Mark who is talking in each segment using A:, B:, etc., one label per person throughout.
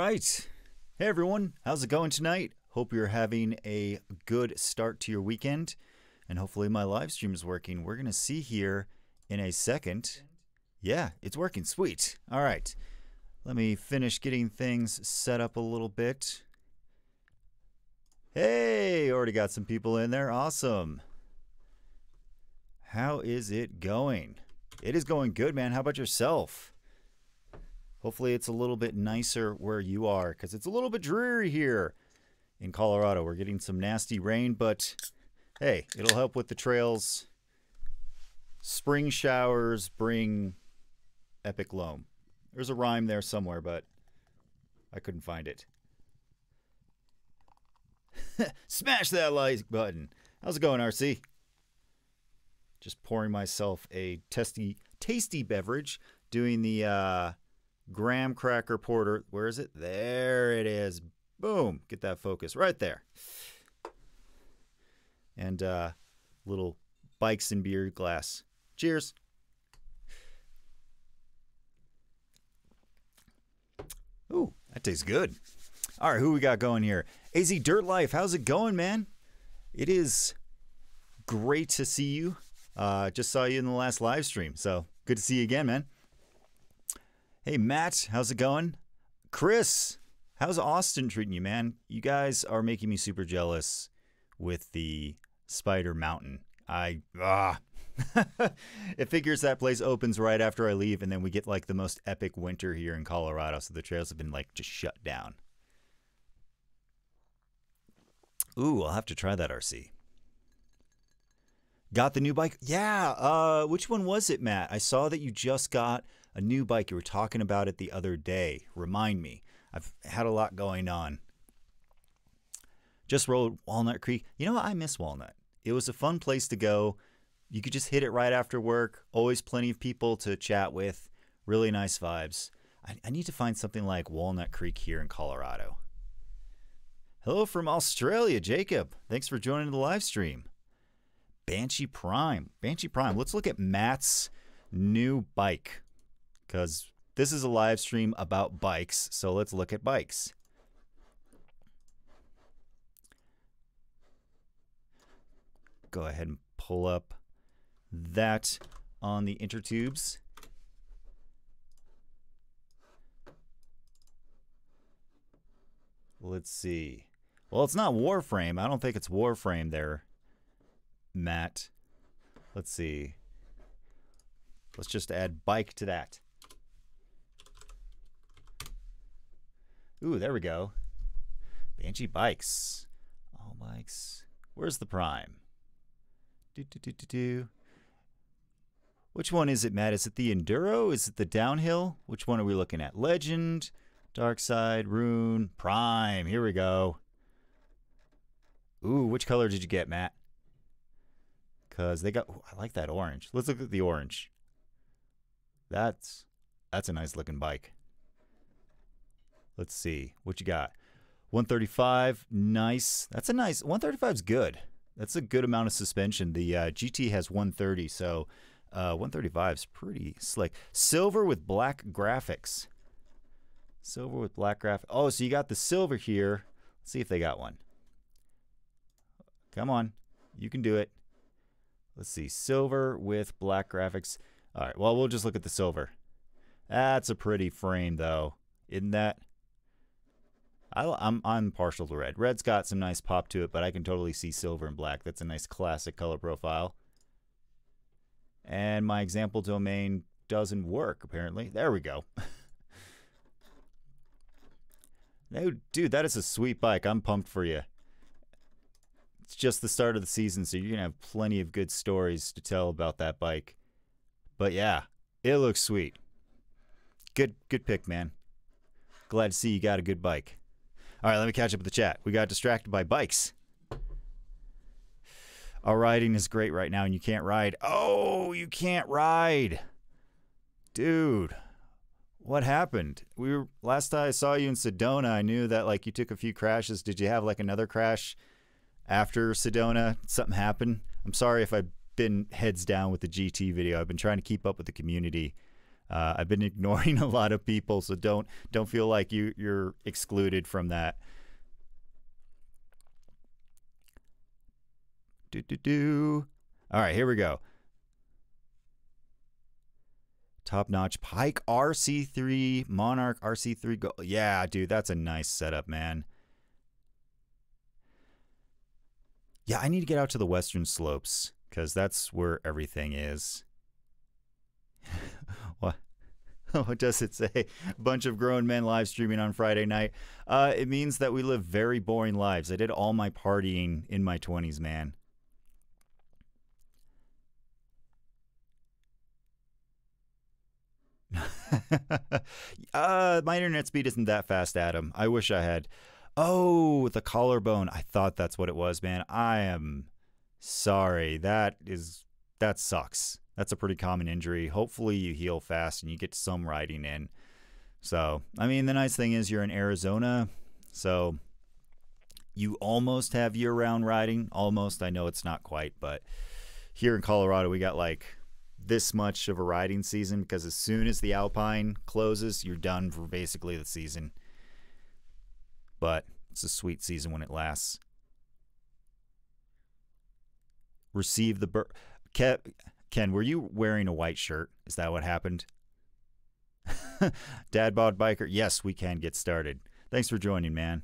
A: right. Hey everyone, how's it going tonight? Hope you're having a good start to your weekend, and hopefully my live stream is working. We're going to see here in a second. Yeah, it's working. Sweet. All right. Let me finish getting things set up a little bit. Hey, already got some people in there. Awesome. How is it going? It is going good, man. How about yourself? Hopefully it's a little bit nicer where you are, because it's a little bit dreary here in Colorado. We're getting some nasty rain, but hey, it'll help with the trails. Spring showers bring epic loam. There's a rhyme there somewhere, but I couldn't find it. Smash that like button. How's it going, RC? Just pouring myself a tasty beverage, doing the graham cracker porter. Where is it? There it is. Boom. Get that focus right there. And little bikes and beer glass. Cheers. Ooh, that tastes good. All right, who we got going here? AZ Dirt Life, how's it going, man? It is great to see you. Just saw you in the last live stream, so good to see you again, man. Hey, Matt, how's it going? Chris, how's Austin treating you, man? You guys are making me super jealous with the Spider Mountain. It figures that place opens right after I leave, and then we get like the most epic winter here in Colorado, so the trails have been like just shut down. Ooh, I'll have to try that, RC. Got the new bike? Yeah, which one was it, Matt? I saw that you just got a new bike. You were talking about it the other day. Remind me. I've had a lot going on. Just rode Walnut Creek. You know what? I miss Walnut. It was a fun place to go. You could just hit it right after work. Always plenty of people to chat with. Really nice vibes. I need to find something like Walnut Creek here in Colorado. Hello from Australia, Jacob. Thanks for joining the live stream. Banshee Prime. Banshee Prime. Let's look at Matt's new bike, because this is a live stream about bikes, so let's look at bikes. Go ahead and pull up that on the intertubes. Let's see. Well, it's not Warframe. I don't think it's Warframe there, Matt. Let's see. Let's just add bike to that. Ooh, there we go. Banshee bikes. All bikes. Where's the Prime? Which one is it, Matt? Is it the Enduro? Is it the Downhill? Which one are we looking at? Legend, Dark Side, Rune, Prime. Here we go. Ooh, which color did you get, Matt? Because they got... Ooh, I like that orange. Let's look at the orange. That's a nice looking bike. Let's see. What you got? 135. Nice. That's a nice... 135 is good. That's a good amount of suspension. The GT has 130, so 135 is pretty slick. Silver with black graphics. Silver with black graphics. Oh, so you got the silver here. Let's see if they got one. Come on. You can do it. Let's see. Silver with black graphics. All right. Well, we'll just look at the silver. That's a pretty frame, though. Isn't that? I'm partial to red. Red's got some nice pop to it, but I can totally see silver and black. That's a nice classic color profile. And my example domain doesn't work, apparently. There we go. No, dude, that is a sweet bike. I'm pumped for you. It's just the start of the season, so you're going to have plenty of good stories to tell about that bike. But yeah, it looks sweet. Good pick, man. Glad to see you got a good bike. All right, let me catch up with the chat. We got distracted by bikes. Our riding is great right now, and you can't ride. Oh, you can't ride. Dude, what happened? Last time I saw you in Sedona, I knew that like you took a few crashes. Did you have like another crash after Sedona? Something happened? I'm sorry if I've been heads down with the GT video. I've been trying to keep up with the community. I've been ignoring a lot of people, so don't feel like you're excluded from that. All right, here we go. Top notch Pike RC3 Monarch RC3 Go. Yeah, dude, that's a nice setup, man. Yeah, I need to get out to the western slopes because that's where everything is. What? What does it say? A bunch of grown men live streaming on Friday night. It means that we live very boring lives. I did all my partying in my 20s, man. My internet speed isn't that fast, Adam. I wish I had. Oh, the collarbone. I thought that's what it was, man. I am sorry. That sucks. That's a pretty common injury. Hopefully you heal fast and you get some riding in. So, I mean, the nice thing is you're in Arizona, so you almost have year-round riding. Almost. I know it's not quite, but here in Colorado we got like this much of a riding season because as soon as the Alpine closes, you're done for basically the season. But it's a sweet season when it lasts. Receive the Ken, were you wearing a white shirt? Is that what happened? Dad bod biker. Yes, we can get started. Thanks for joining, man.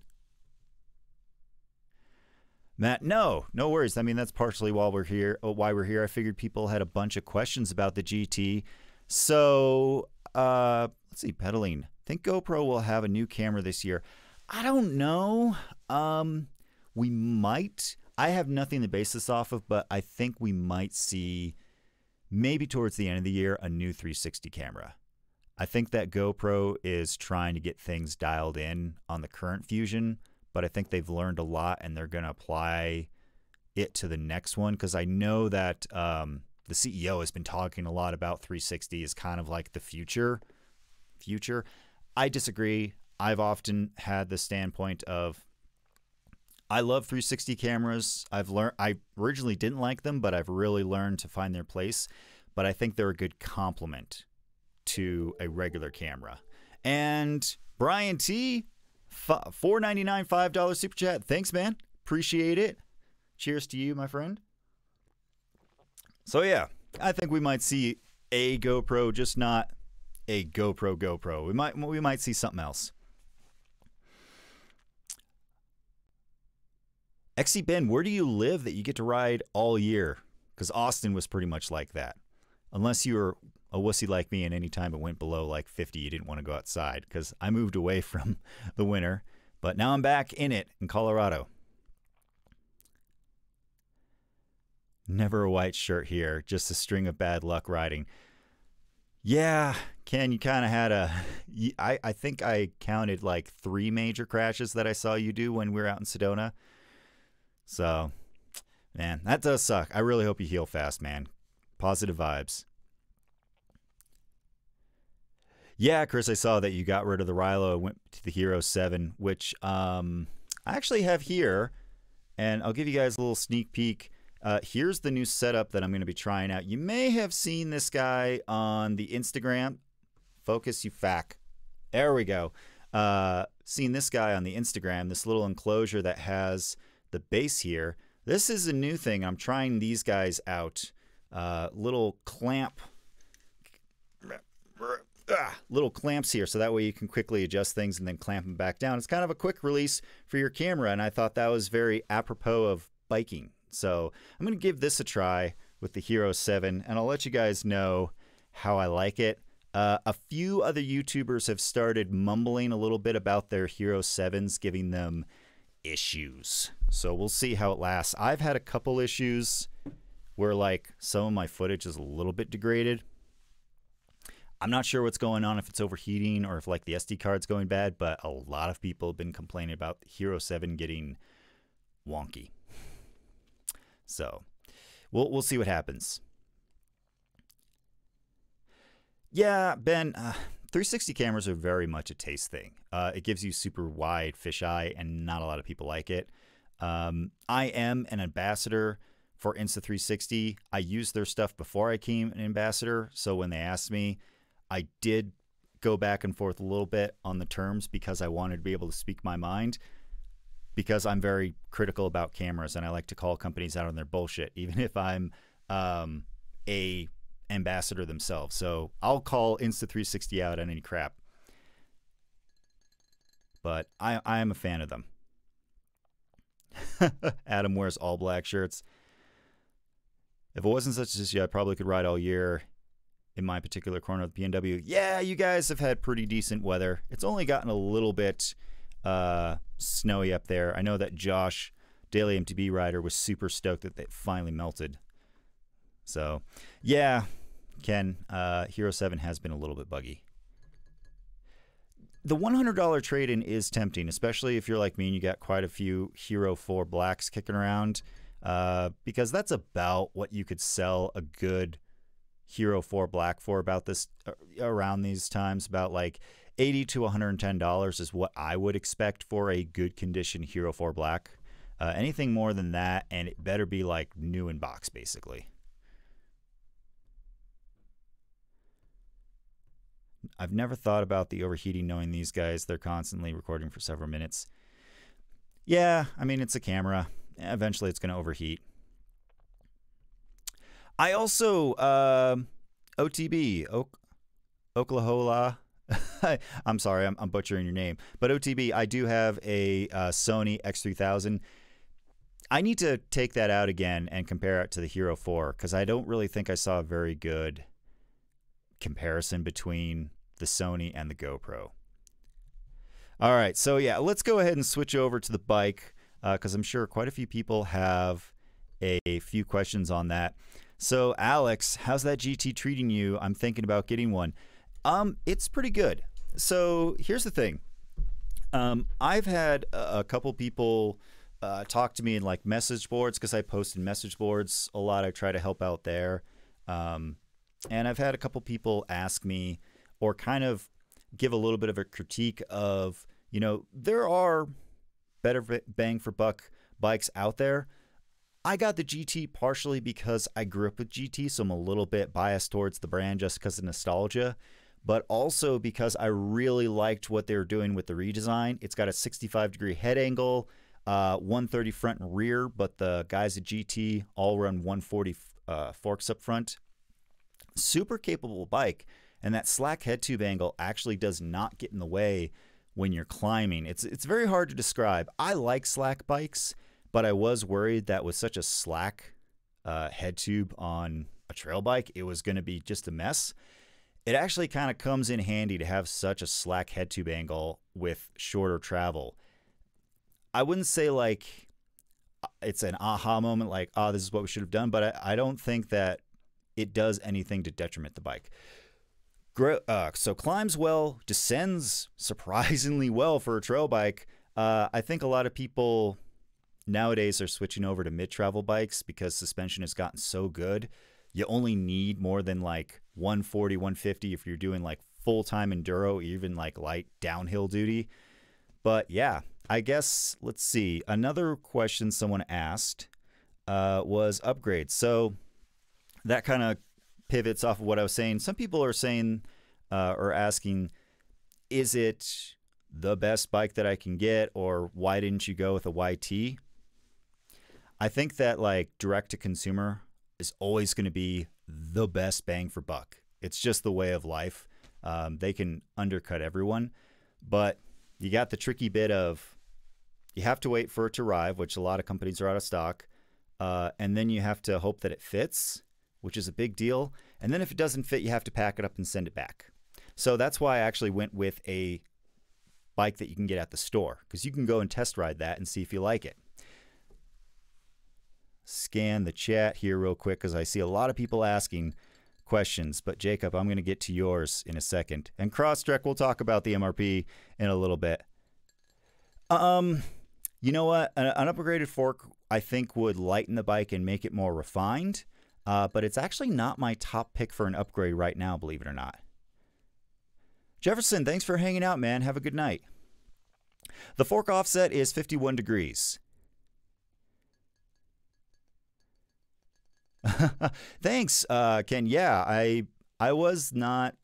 A: Matt, no worries. I mean, that's partially why we're here. I figured people had a bunch of questions about the GT. So, let's see, pedaling. I think GoPro will have a new camera this year. I don't know. We might. I have nothing to base this off of, but I think we might see maybe towards the end of the year a new 360 camera. I think that GoPro is trying to get things dialed in on the current Fusion, but I think they've learned a lot and they're going to apply it to the next one because I know that the CEO has been talking a lot about 360 as kind of like the future. I disagree. I've often had the standpoint of I love 360 cameras. I originally didn't like them, but I've really learned to find their place. But I think they're a good complement to a regular camera. And Brian T, $4.99, $5 super chat. Thanks, man. Appreciate it. Cheers to you, my friend. So yeah, I think we might see a GoPro, just not a GoPro. We might see something else. XC Ben, where do you live that you get to ride all year? Because Austin was pretty much like that. Unless you were a wussy like me and any time it went below like 50, you didn't want to go outside because I moved away from the winter. But now I'm back in it in Colorado. Never a white shirt here, just a string of bad luck riding. Yeah, Ken, you kind of had I think I counted like 3 major crashes that I saw you do when we were out in Sedona. So, man, that does suck. I really hope you heal fast, man. Positive vibes. Yeah, Chris, I saw that you got rid of the Rilo and went to the Hero 7, which I actually have here. And I'll give you guys a little sneak peek. Here's the new setup that I'm going to be trying out. You may have seen this guy on the Instagram. Focus, you fack. There we go. Seen this guy on the Instagram, this little enclosure that has the base here. This is a new thing. I'm trying these guys out. Little clamps here, so that way you can quickly adjust things and then clamp them back down. It's kind of a quick release for your camera, and I thought that was very apropos of biking. So I'm going to give this a try with the Hero 7, and I'll let you guys know how I like it. A few other YouTubers have started mumbling a little bit about their Hero 7s, giving them issues. So we'll see how it lasts. I've had a couple issues where like some of my footage is a little bit degraded. I'm not sure what's going on, if it's overheating or if like the SD card's going bad, but a lot of people have been complaining about the Hero 7 getting wonky. So we'll see what happens. Yeah, Ben, 360 cameras are very much a taste thing. It gives you super wide fisheye, and not a lot of people like it. I am an ambassador for Insta360. I used their stuff before I became an ambassador, so when they asked me, I did go back and forth a little bit on the terms because I wanted to be able to speak my mind, because I'm very critical about cameras and I like to call companies out on their bullshit, even if I'm a ambassador themselves. So I'll call Insta360 out on any crap. But I am a fan of them. Adam wears all black shirts. If it wasn't such an issue, I probably could ride all year in my particular corner of the PNW. Yeah, you guys have had pretty decent weather. It's only gotten a little bit snowy up there. I know that Josh, Daily MTB rider, was super stoked that it finally melted. So, yeah, Ken, Hero 7 has been a little bit buggy. The $100 trade-in is tempting, especially if you're like me and you got quite a few Hero 4 blacks kicking around, because that's about what you could sell a good Hero 4 black for about this around these times. About like $80 to $110 is what I would expect for a good condition Hero 4 black. Anything more than that, and it better be like new in box, basically. I've never thought about the overheating, knowing these guys, they're constantly recording for several minutes. Yeah, I mean, it's a camera. Eventually it's going to overheat. I also, OTB, Oklahoma. I'm sorry, I'm butchering your name. But OTB, I do have a Sony X3000. I need to take that out again and compare it to the Hero 4, because I don't really think I saw a very good comparison between the Sony and the GoPro. All right, so yeah, let's go ahead and switch over to the bike, because I'm sure quite a few people have a few questions on that. So Alex, how's that GT treating you? I'm thinking about getting one. It's pretty good. So here's the thing. I've had a couple people talk to me in like message boards, because I post in message boards a lot. I try to help out there. And I've had a couple people ask me, or kind of give a little bit of a critique of, you know, there are better bang for buck bikes out there. I got the GT partially because I grew up with GT, so I'm a little bit biased towards the brand just because of nostalgia, but also because I really liked what they were doing with the redesign. It's got a 65-degree head angle, 130 front and rear, but the guys at GT all run 140 forks up front. Super capable bike, and that slack head tube angle actually does not get in the way when you're climbing. It's very hard to describe. I like slack bikes, but I was worried that with such a slack head tube on a trail bike, it was going to be just a mess. It actually kind of comes in handy to have such a slack head tube angle with shorter travel. I wouldn't say like it's an aha moment, like, oh, this is what we should have done, but I don't think that it does anything to detriment the bike. So climbs well, descends surprisingly well for a trail bike. I think a lot of people nowadays are switching over to mid-travel bikes because suspension has gotten so good. You only need more than like 140, 150 if you're doing like full-time enduro, even like light downhill duty. But yeah, I guess, let's see. Another question someone asked was upgrades. So that kind of pivots off of what I was saying. Some people are saying or asking, is it the best bike that I can get, or why didn't you go with a YT? I think that like direct to consumer is always going to be the best bang for buck. It's just the way of life. They can undercut everyone, but you got the tricky bit of you have to wait for it to arrive, which a lot of companies are out of stock, and then you have to hope that it fits, which is a big deal. And then if it doesn't fit, you have to pack it up and send it back. So that's why I actually went with a bike that you can get at the store, because you can go and test ride that and see if you like it. Scan the chat here real quick, because I see a lot of people asking questions. But Jacob, I'm going to get to yours in a second. And Crosstrek, we'll talk about the MRP in a little bit. You know what? An upgraded fork, I think, would lighten the bike and make it more refined. But it's actually not my top pick for an upgrade right now, believe it or not. Jefferson, thanks for hanging out, man. Have a good night. The fork offset is 51 degrees. Thanks, Ken. Yeah, I was not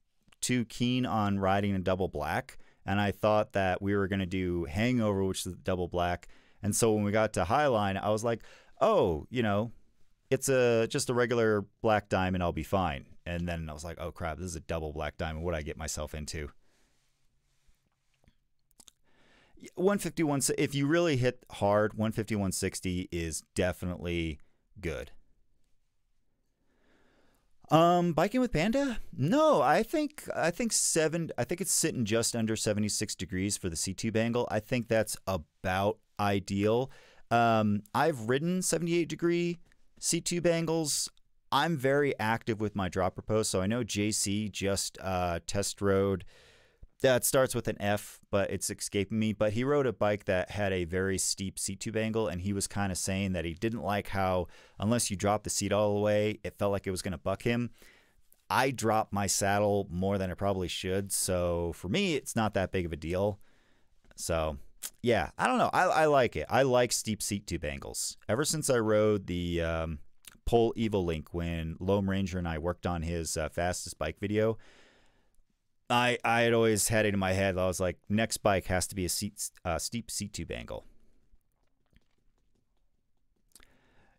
A: too keen on riding a double black, and I thought that we were going to do Hangover, which is double black. And so when we got to Highline, I was like, oh, you know, it's just a regular black diamond, I'll be fine. And then I was like, oh crap, this is a double black diamond. What did I get myself into? 151, if you really hit hard, 150-160 is definitely good. Biking with Panda? No, I think it's sitting just under 76 degrees for the C2 angle. I think that's about ideal. I've ridden 78 degree C2 angles. I'm very active with my dropper post, so I know JC just test rode. That starts with an F, but it's escaping me. But he rode a bike that had a very steep seat tube angle, and he was kind of saying that he didn't like how, unless you drop the seat all the way, it felt like it was going to buck him. I drop my saddle more than I probably should, so for me, it's not that big of a deal. So, yeah, I don't know. I like it. I like steep seat tube angles. Ever since I rode the Pole Evo Link when Lone Ranger and I worked on his fastest bike video, I had always had it in my head. I was like, next bike has to be a steep seat tube angle.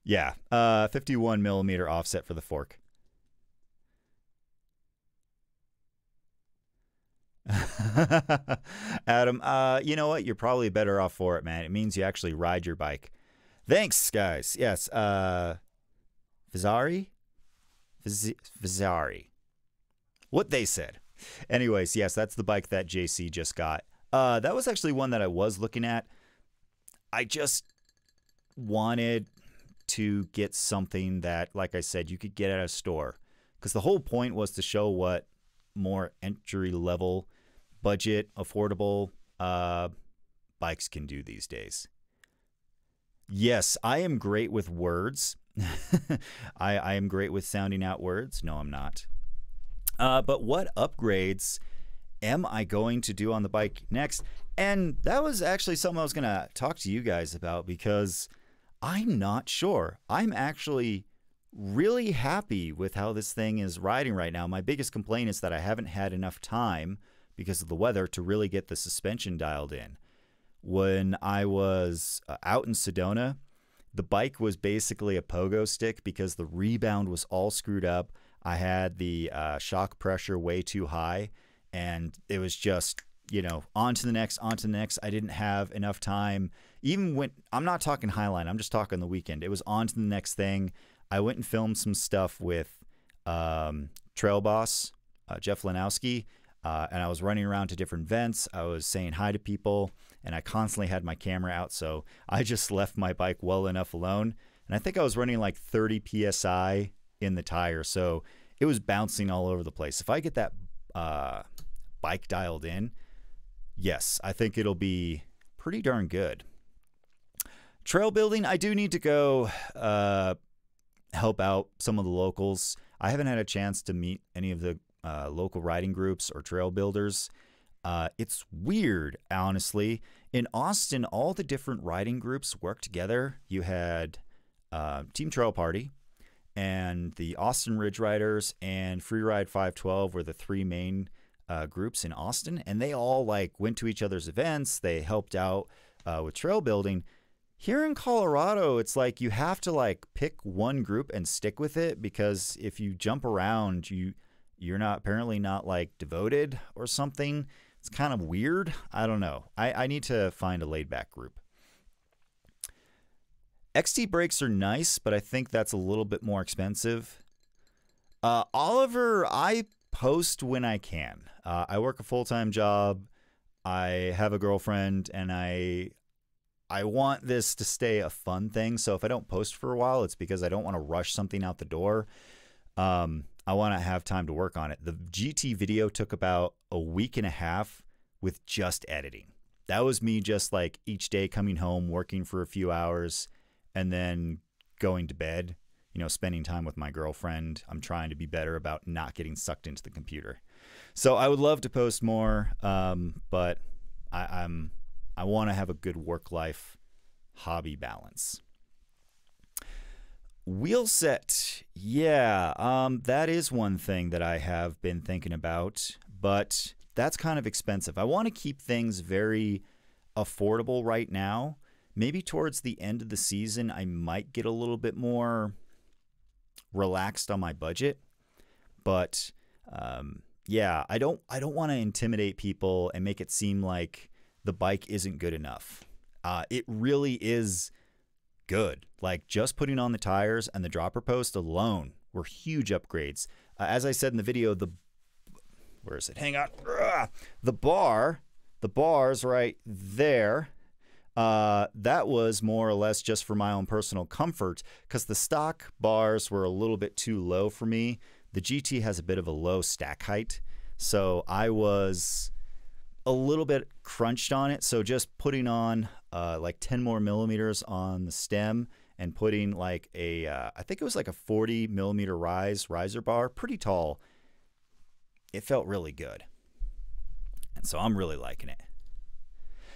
A: Yeah, 51 millimeter offset for the fork. Adam, you know what? You're probably better off for it, man. It means you actually ride your bike. Thanks, guys. Yes, Vizari? Vizari. What they said. Anyways, yes, that's the bike that JC just got. That was actually one that I was looking at. I just wanted to get something that, like I said, you could get at a store. Because the whole point was to show what more entry-level, budget, affordable bikes can do these days. Yes, I am great with words. I am great with sounding out words. No, I'm not. But what upgrades am I going to do on the bike next? And that was actually something I was going to talk to you guys about because I'm not sure. I'm actually really happy with how this thing is riding right now. My biggest complaint is that I haven't had enough time because of the weather to really get the suspension dialed in. When I was out in Sedona, the bike was basically a pogo stick because the rebound was all screwed up. I had the shock pressure way too high, and it was just, you know, on to the next, on to the next. I didn't have enough time. Even when, I'm not talking Highline, I'm just talking the weekend. It was on to the next thing. I went and filmed some stuff with Trail Boss, Jeff Lanowski, and I was running around to different vents. I was saying hi to people, and I constantly had my camera out, so I just left my bike well enough alone. And I think I was running like 30 PSI in the tire, so it was bouncing all over the place. If I get that bike dialed in, yes, I think it'll be pretty darn good. Trail building, I do need to go help out some of the locals. I haven't had a chance to meet any of the local riding groups or trail builders. It's weird, honestly. In Austin, all the different riding groups work together. You had Team Trail Party, and the Austin Ridge Riders and Freeride 512 were the three main groups in Austin, and they all like went to each other's events. They helped out with trail building. Here in Colorado, it's like you have to like pick one group and stick with it, because if you jump around, you're not apparently not like devoted or something. It's kind of weird. I don't know. I need to find a laid back group. XT brakes are nice, but I think that's a little bit more expensive. Oliver, I post when I can. I work a full-time job. I have a girlfriend, and I want this to stay a fun thing. So if I don't post for a while, it's because I don't want to rush something out the door. I want to have time to work on it. The GT video took about a week and a half with just editing. That was me just like each day coming home, working for a few hours, and then going to bed, you know, spending time with my girlfriend. I'm trying to be better about not getting sucked into the computer. So I would love to post more, but I want to have a good work-life hobby balance. Wheel set. Yeah, that is one thing that I have been thinking about. but that's kind of expensive. I want to keep things very affordable right now. Maybe towards the end of the season, I might get a little bit more relaxed on my budget. But yeah, I don't want to intimidate people and make it seem like the bike isn't good enough. It really is good. Like just putting on the tires and the dropper post alone were huge upgrades. As I said in the video, where is it? Hang on. The bar's right there. That was more or less just for my own personal comfort because the stock bars were a little bit too low for me. The GT has a bit of a low stack height, so I was a little bit crunched on it. So just putting on like 10 more millimeters on the stem and putting like I think it was like a 40 millimeter riser bar, pretty tall. It felt really good. And so I'm really liking it.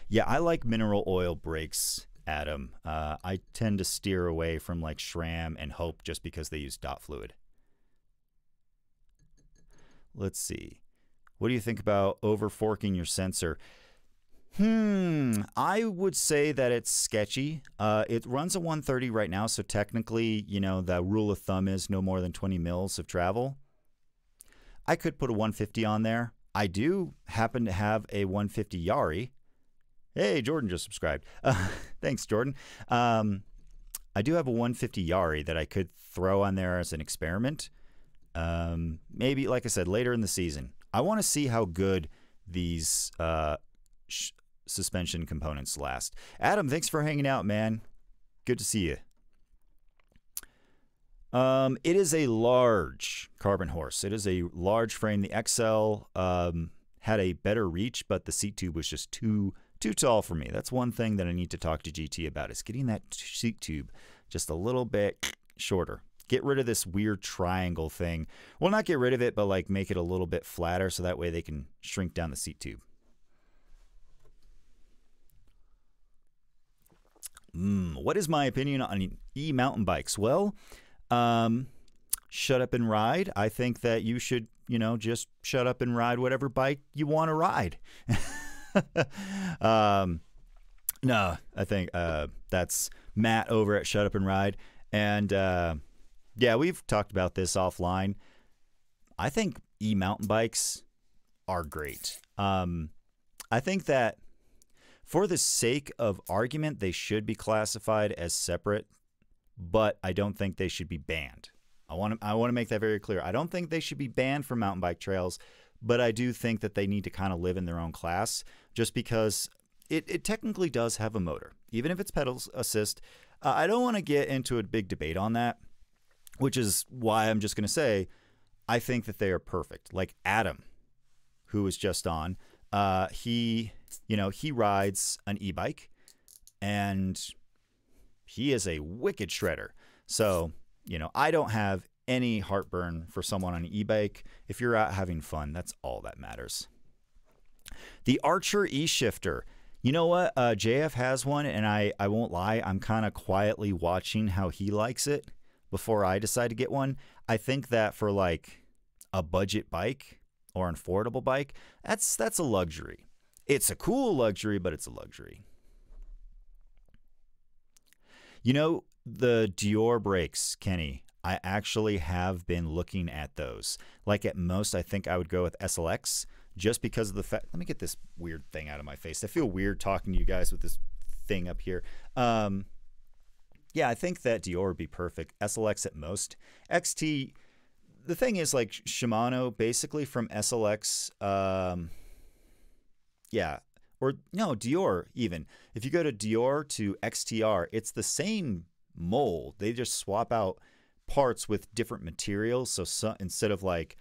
A: Yeah, I like mineral oil brakes, Adam. I tend to steer away from like SRAM and Hope just because they use dot fluid. Let's see. What do you think about over forking your sensor? I would say that it's sketchy. It runs a 130 right now, so technically, you know, the rule of thumb is no more than 20 mils of travel. I could put a 150 on there. I do happen to have a 150 Yari. Hey, Jordan just subscribed. Thanks, Jordan. I do have a 150 Yari that I could throw on there as an experiment. Maybe, like I said, later in the season. I want to see how good these suspension components last. Adam, thanks for hanging out, man. Good to see you. It is a large carbon horse. It is a large frame. The XL had a better reach, but the seat tube was just too tall for me. That's one thing that I need to talk to GT about, is getting that seat tube just a little bit shorter. Get rid of this weird triangle thing. Well, not get rid of it, but like make it a little bit flatter so that way they can shrink down the seat tube. What is my opinion on e-mountain bikes? Well, shut up and ride. I think that you should, you know, just shut up and ride whatever bike you want to ride. No, I think that's Matt over at Shut Up and Ride. And yeah, we've talked about this offline. I think e-mountain bikes are great. I think that for the sake of argument, they should be classified as separate, but I don't think they should be banned. I want to make that very clear. I don't think they should be banned from mountain bike trails, but I do think that they need to kind of live in their own class, just because it technically does have a motor, even if it's pedal assist. I don't want to get into a big debate on that, which is why I'm just going to say I think that they are perfect. Like Adam, who was just on, he rides an e-bike, and he is a wicked shredder. So, you know, I don't have any heartburn for someone on an e-bike. If you're out having fun, that's all that matters. The Archer E-Shifter. You know what? JF has one, and I won't lie, I'm kind of quietly watching how he likes it before I decide to get one. I think that for like a budget bike or an affordable bike, that's a luxury. It's a cool luxury, but it's a luxury. You know, the Dior brakes, Kenny, I actually have been looking at those. Like at most, I think I would go with SLX, just because of the fact. Let me get this weird thing out of my face. I feel weird talking to you guys with this thing up here. Yeah, I think that Dior would be perfect. SLX at most. XT, the thing is, like Shimano, basically from SLX, yeah, or no, Dior even. If you go to Dior to XTR, it's the same mold. They just swap out parts with different materials. So instead of like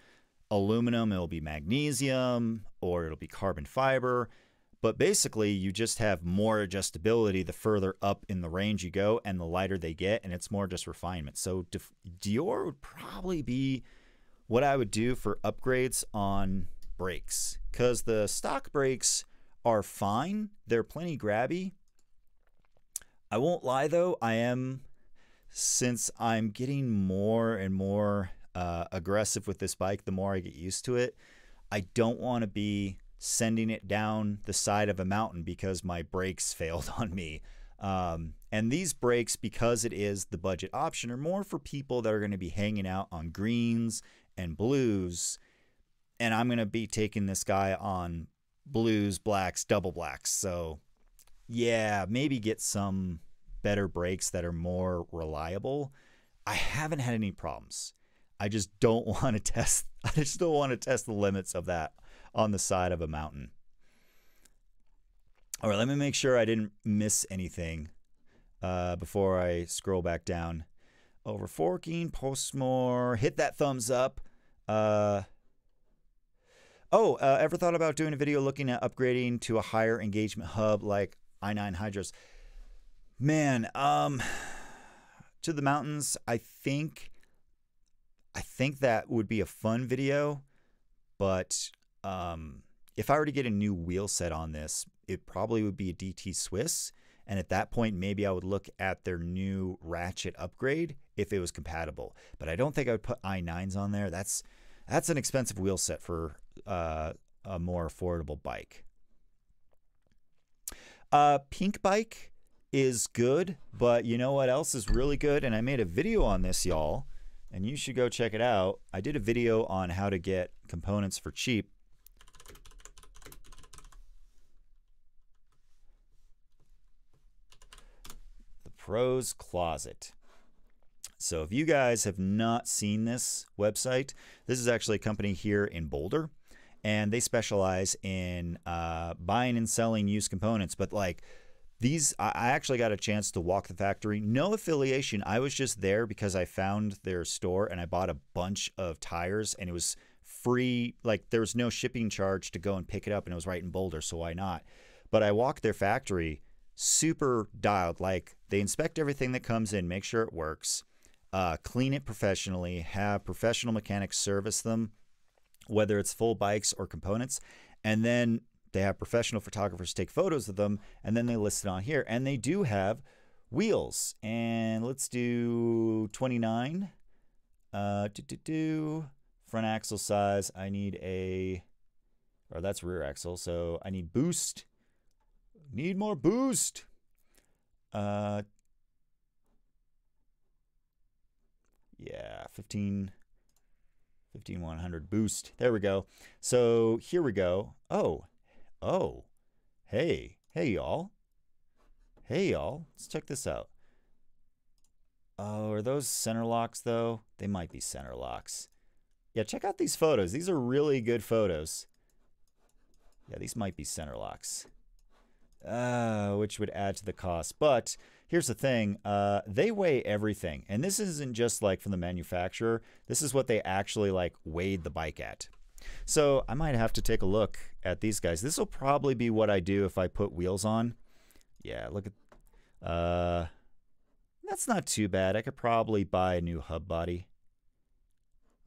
A: aluminum, it'll be magnesium, or it'll be carbon fiber. But basically, you just have more adjustability the further up in the range you go and the lighter they get, and it's more just refinement. So Dior would probably be what I would do for upgrades on brakes, because the stock brakes are fine. They're plenty grabby. I won't lie, though. Since I'm getting more and more aggressive with this bike, the more I get used to it, I don't want to be sending it down the side of a mountain because my brakes failed on me. And these brakes, because it is the budget option, are more for people that are going to be hanging out on greens and blues. And I'm going to be taking this guy on blues, blacks, double blacks. So yeah, maybe get some better brakes that are more reliable. I haven't had any problems. I just don't want to test. I just don't want to test the limits of that on the side of a mountain. All right, let me make sure I didn't miss anything before I scroll back down. Over forking, post more, hit that thumbs up. Ever thought about doing a video looking at upgrading to a higher engagement hub like i9 Hydros? Man, to the mountains, I think that would be a fun video, but if I were to get a new wheel set on this, it probably would be a DT Swiss, and at that point, maybe I would look at their new ratchet upgrade if it was compatible. But I don't think I would put i9s on there. That's an expensive wheel set for a more affordable bike. Pink bike is good, but you know what else is really good? And I made a video on this, y'all, and you should go check it out. I did a video on how to get components for cheap. The Pros Closet. So if you guys have not seen this website, this is actually a company here in Boulder, and they specialize in buying and selling used components. But like these, I actually got a chance to walk the factory. No affiliation. I was just there because I found their store and I bought a bunch of tires, and it was free. Like there was no shipping charge to go and pick it up, and it was right in Boulder, so why not? But I walked their factory, super dialed. Like they inspect everything that comes in, make sure it works. Clean it professionally, have professional mechanics service them, whether it's full bikes or components, and then they have professional photographers take photos of them, and then they list it on here. And they do have wheels, and let's do 29. Front axle size. I need or that's rear axle, so I need boost. Need more boost. Yeah, 15100 boost. There we go. So here we go. Oh, hey y'all. Hey y'all, let's check this out. Oh, are those center locks though? They might be center locks. Yeah, check out these photos. These are really good photos. Yeah, these might be center locks. Which would add to the cost. But here's the thing. They weigh everything. And this isn't just like from the manufacturer. This is what they actually like weighed the bike at. So I might have to take a look at these guys. This will probably be what I do if I put wheels on. Yeah, look at... that's not too bad. I could probably buy a new hub body.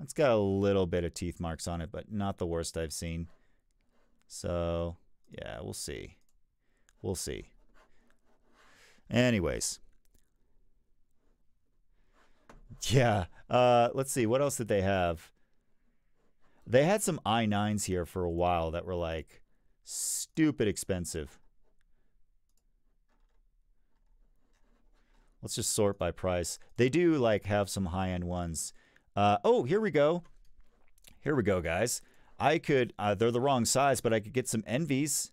A: It's got a little bit of teeth marks on it, but not the worst I've seen. So, yeah, we'll see. We'll see. Anyways. Yeah. Let's see. What else did they have? They had some i9s here for a while that were like stupid expensive. Let's just sort by price. They do like have some high-end ones. Oh, here we go. Here we go, guys. I could, they're the wrong size, but I could get some Envies.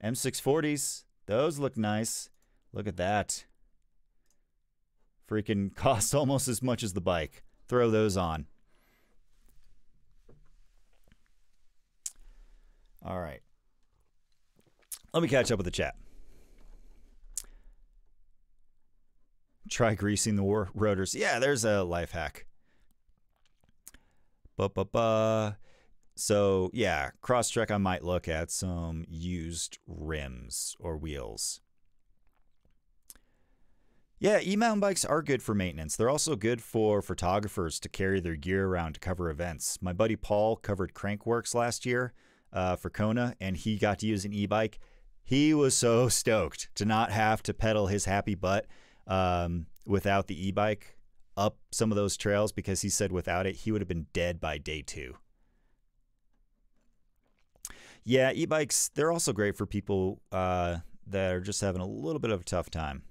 A: M640s. Those look nice. Look at that. Freaking cost almost as much as the bike. Throw those on. All right. Let me catch up with the chat. Try greasing the rotors. Yeah, there's a life hack. So, yeah, Crosstrek, I might look at some used rims or wheels. Yeah, e-mountain bikes are good for maintenance. They're also good for photographers to carry their gear around to cover events. My buddy Paul covered Crankworks last year for Kona, and he got to use an e-bike. He was so stoked to not have to pedal his happy butt without the e-bike up some of those trails, because he said without it, he would have been dead by day 2. Yeah, e-bikes, they're also great for people that are just having a little bit of a tough time.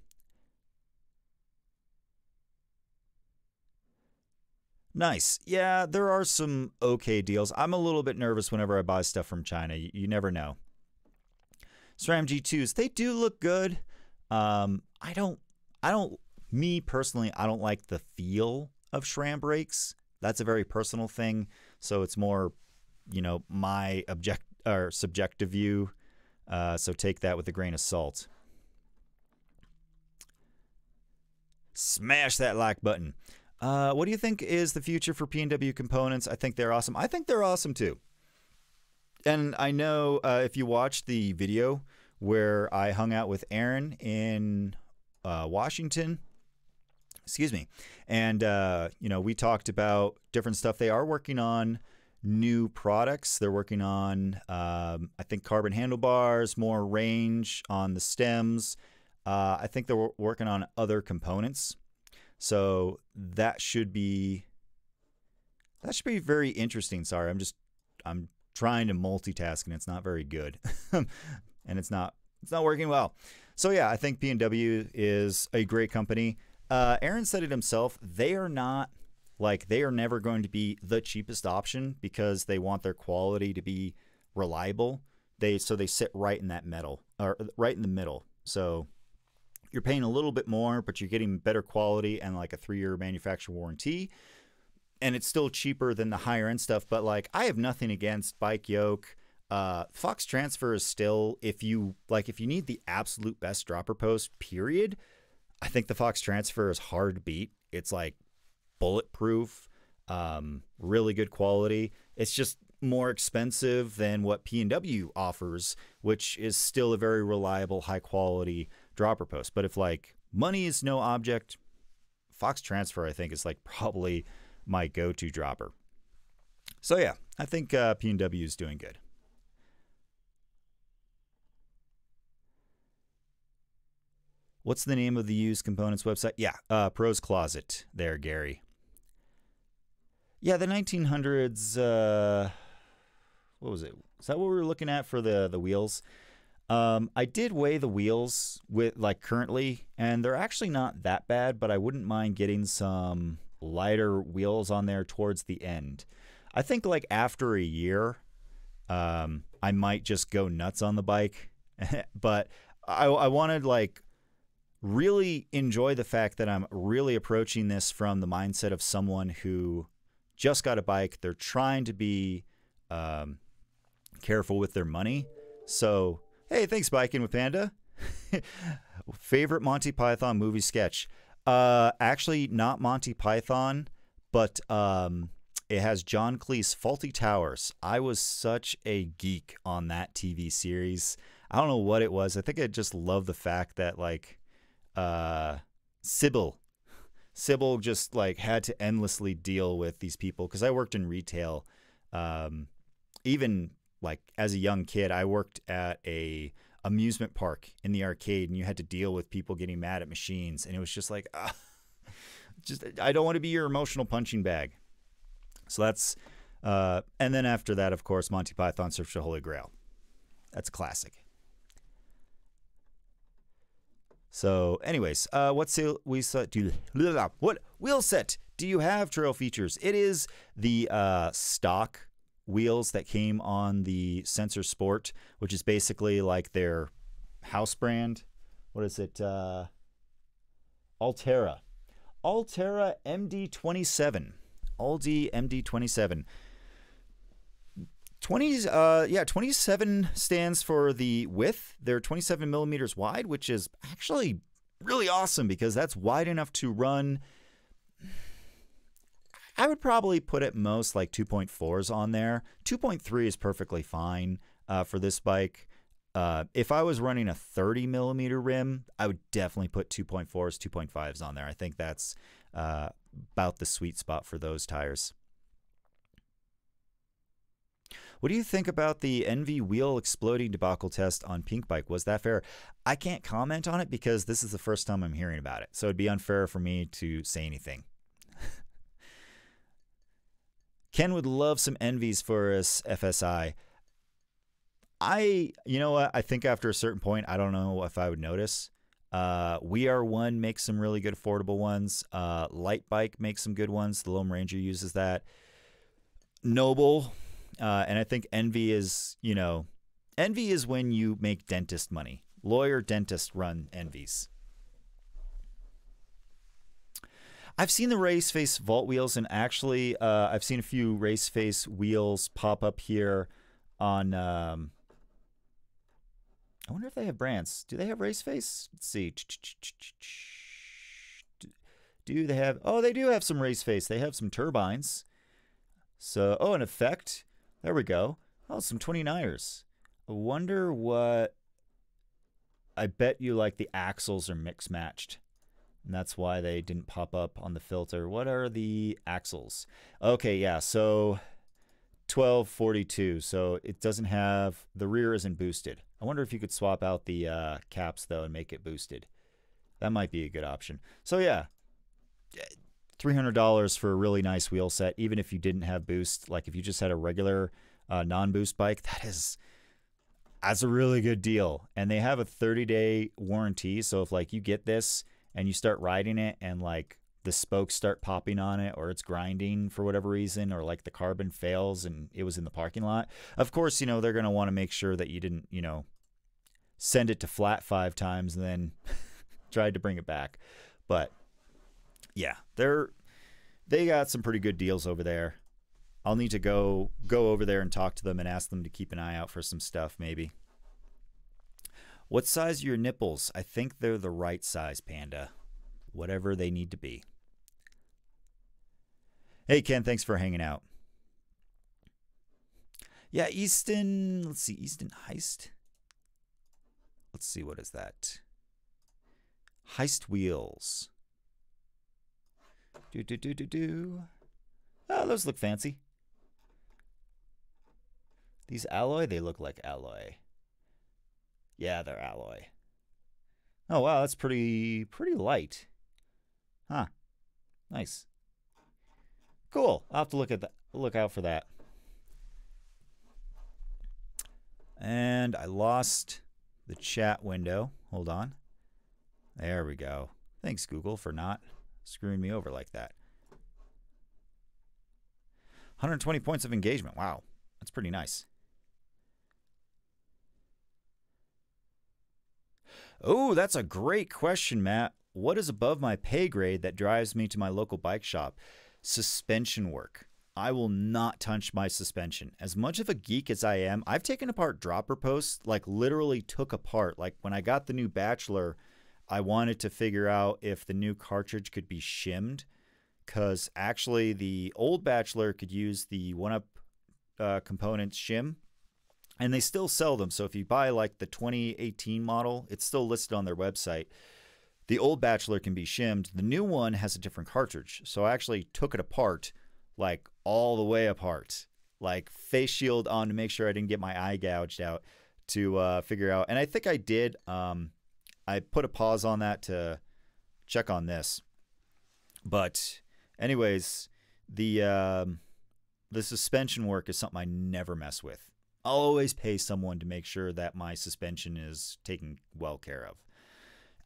A: Nice. Yeah, there are some okay deals. I'm a little bit nervous whenever I buy stuff from China. You never know. SRAM G2s, they do look good. I don't, me personally, I don't like the feel of SRAM brakes. That's a very personal thing. So it's more, my object or subjective view. So take that with a grain of salt. Smash that like button. What do you think is the future for P&W components? I think they're awesome. I think they're awesome too. And I know if you watched the video where I hung out with Aaron in Washington, excuse me, and we talked about different stuff. They are working on new products. They're working on, I think, carbon handlebars, more range on the stems. I think they're working on other components. So that should be very interesting. Sorry, I'm trying to multitask and it's not very good. And it's not working well. So yeah, I think P&W is a great company. Aaron said it himself. They are never going to be the cheapest option because they want their quality to be reliable. They sit right in that middle, or right in the middle. So you're paying a little bit more, but you're getting better quality and like a 3-year manufacturer warranty. And it's still cheaper than the higher end stuff. But like, I have nothing against Bike Yoke. Fox Transfer is still, if you need the absolute best dropper post, period, I think the Fox Transfer is hard to beat. It's like bulletproof, really good quality. It's just more expensive than what P&W offers, which is still a very reliable, high quality dropper post. But if like money is no object, Fox Transfer I think is like probably my go-to dropper. So yeah, I think P&W is doing good. What's the name of the used components website? Yeah, Pros Closet there, Gary. Yeah, the 1900s, what was it? Is that what we were looking at for the wheels? I did weigh the wheels with like currently, and they're actually not that bad, but I wouldn't mind getting some lighter wheels on there towards the end. I think like after a year, I might just go nuts on the bike, but I wanted like really enjoy the fact that I'm really approaching this from the mindset of someone who just got a bike. They're trying to be careful with their money. So, hey, thanks, Biking with Panda. Favorite Monty Python movie sketch? Actually, not Monty Python, but it has John Cleese, Faulty Towers. I was such a geek on that TV series. I don't know what it was. I think I just love the fact that like Sybil just like had to endlessly deal with these people because I worked in retail. Even like as a young kid, I worked at a amusement park in the arcade, and you had to deal with people getting mad at machines, and it was just like, I don't want to be your emotional punching bag. So that's, and then after that, of course, Monty Python Search for the Holy Grail. That's a classic. So, anyways, what wheel set do you have? Trail features. It is the stock wheels that came on the Sensor Sport, which is basically like their house brand. What is it? Altera MD27. Aldi MD27. 27 stands for the width. They're 27 millimeters wide, which is actually really awesome because that's wide enough to run. I would probably put at most like 2.4s on there. 2.3 is perfectly fine for this bike. If I was running a 30 millimeter rim, I would definitely put 2.4s, 2.5s on there. I think that's about the sweet spot for those tires. What do you think about the Envy wheel exploding debacle test on Pink Bike? Was that fair? I can't comment on it because this is the first time I'm hearing about it. So it'd be unfair for me to say anything. Ken would love some Envies for his FSI. You know what? I think after a certain point, I don't know if I would notice. We Are One makes some really good affordable ones. Light Bike makes some good ones. The Lone Ranger uses that. Noble, and I think Envy is, Envy is when you make dentist money. Lawyer, dentist run Envies. I've seen the Race Face vault wheels, and actually, I've seen a few Race Face wheels pop up here on. I wonder if they have brands. Do they have Race Face? Let's see. Do they have? Oh, they do have some Race Face. They have some turbines. So, an effect. There we go. Oh, some 29ers. I wonder what. I bet you like the axles are mix matched. And that's why they didn't pop up on the filter. What are the axles? Okay, yeah, so 1242. So it doesn't have, the rear isn't boosted. I wonder if you could swap out the caps, though, and make it boosted. That might be a good option. So, yeah, $300 for a really nice wheel set, even if you didn't have boost. Like, if you just had a regular non-boost bike, that's a really good deal. And they have a 30-day warranty. So if, like, you get this and you start riding it and like the spokes start popping on it, or it's grinding for whatever reason, or like the carbon fails and it was in the parking lot, of course, they're going to want to make sure that you didn't, send it to flat 5 times and then tried to bring it back. But yeah, they got some pretty good deals over there. I'll need to go over there and talk to them and ask them to keep an eye out for some stuff maybe. What size are your nipples? I think they're the right size, Panda. Whatever they need to be. Hey, Ken, thanks for hanging out. Yeah, Easton, let's see, Easton Heist. Let's see, what is that? Heist wheels. Oh, those look fancy. These alloy, they look like alloy. Yeah, they're alloy. Oh, wow, that's pretty light. Huh. Nice. Cool. I'll have to look out for that. And I lost the chat window. Hold on. There we go. Thanks, Google, for not screwing me over like that. 120 points of engagement. Wow. That's pretty nice. Oh, that's a great question, Matt. What is above my pay grade that drives me to my local bike shop? Suspension work. I will not touch my suspension. As much of a geek as I am, I've taken apart dropper posts, like literally took apart. Like when I got the new Bachelor, I wanted to figure out if the new cartridge could be shimmed, because actually the old Bachelor could use the 1UP components shim. And they still sell them. So if you buy like the 2018 model, it's still listed on their website. The old Bachelor can be shimmed. The new one has a different cartridge. So I actually took it apart, like all the way apart, like face shield on to make sure I didn't get my eye gouged out, to figure out. And I think I did. I put a pause on that to check on this. But anyways, the suspension work is something I never mess with. I'll always pay someone to make sure that my suspension is taken well care of.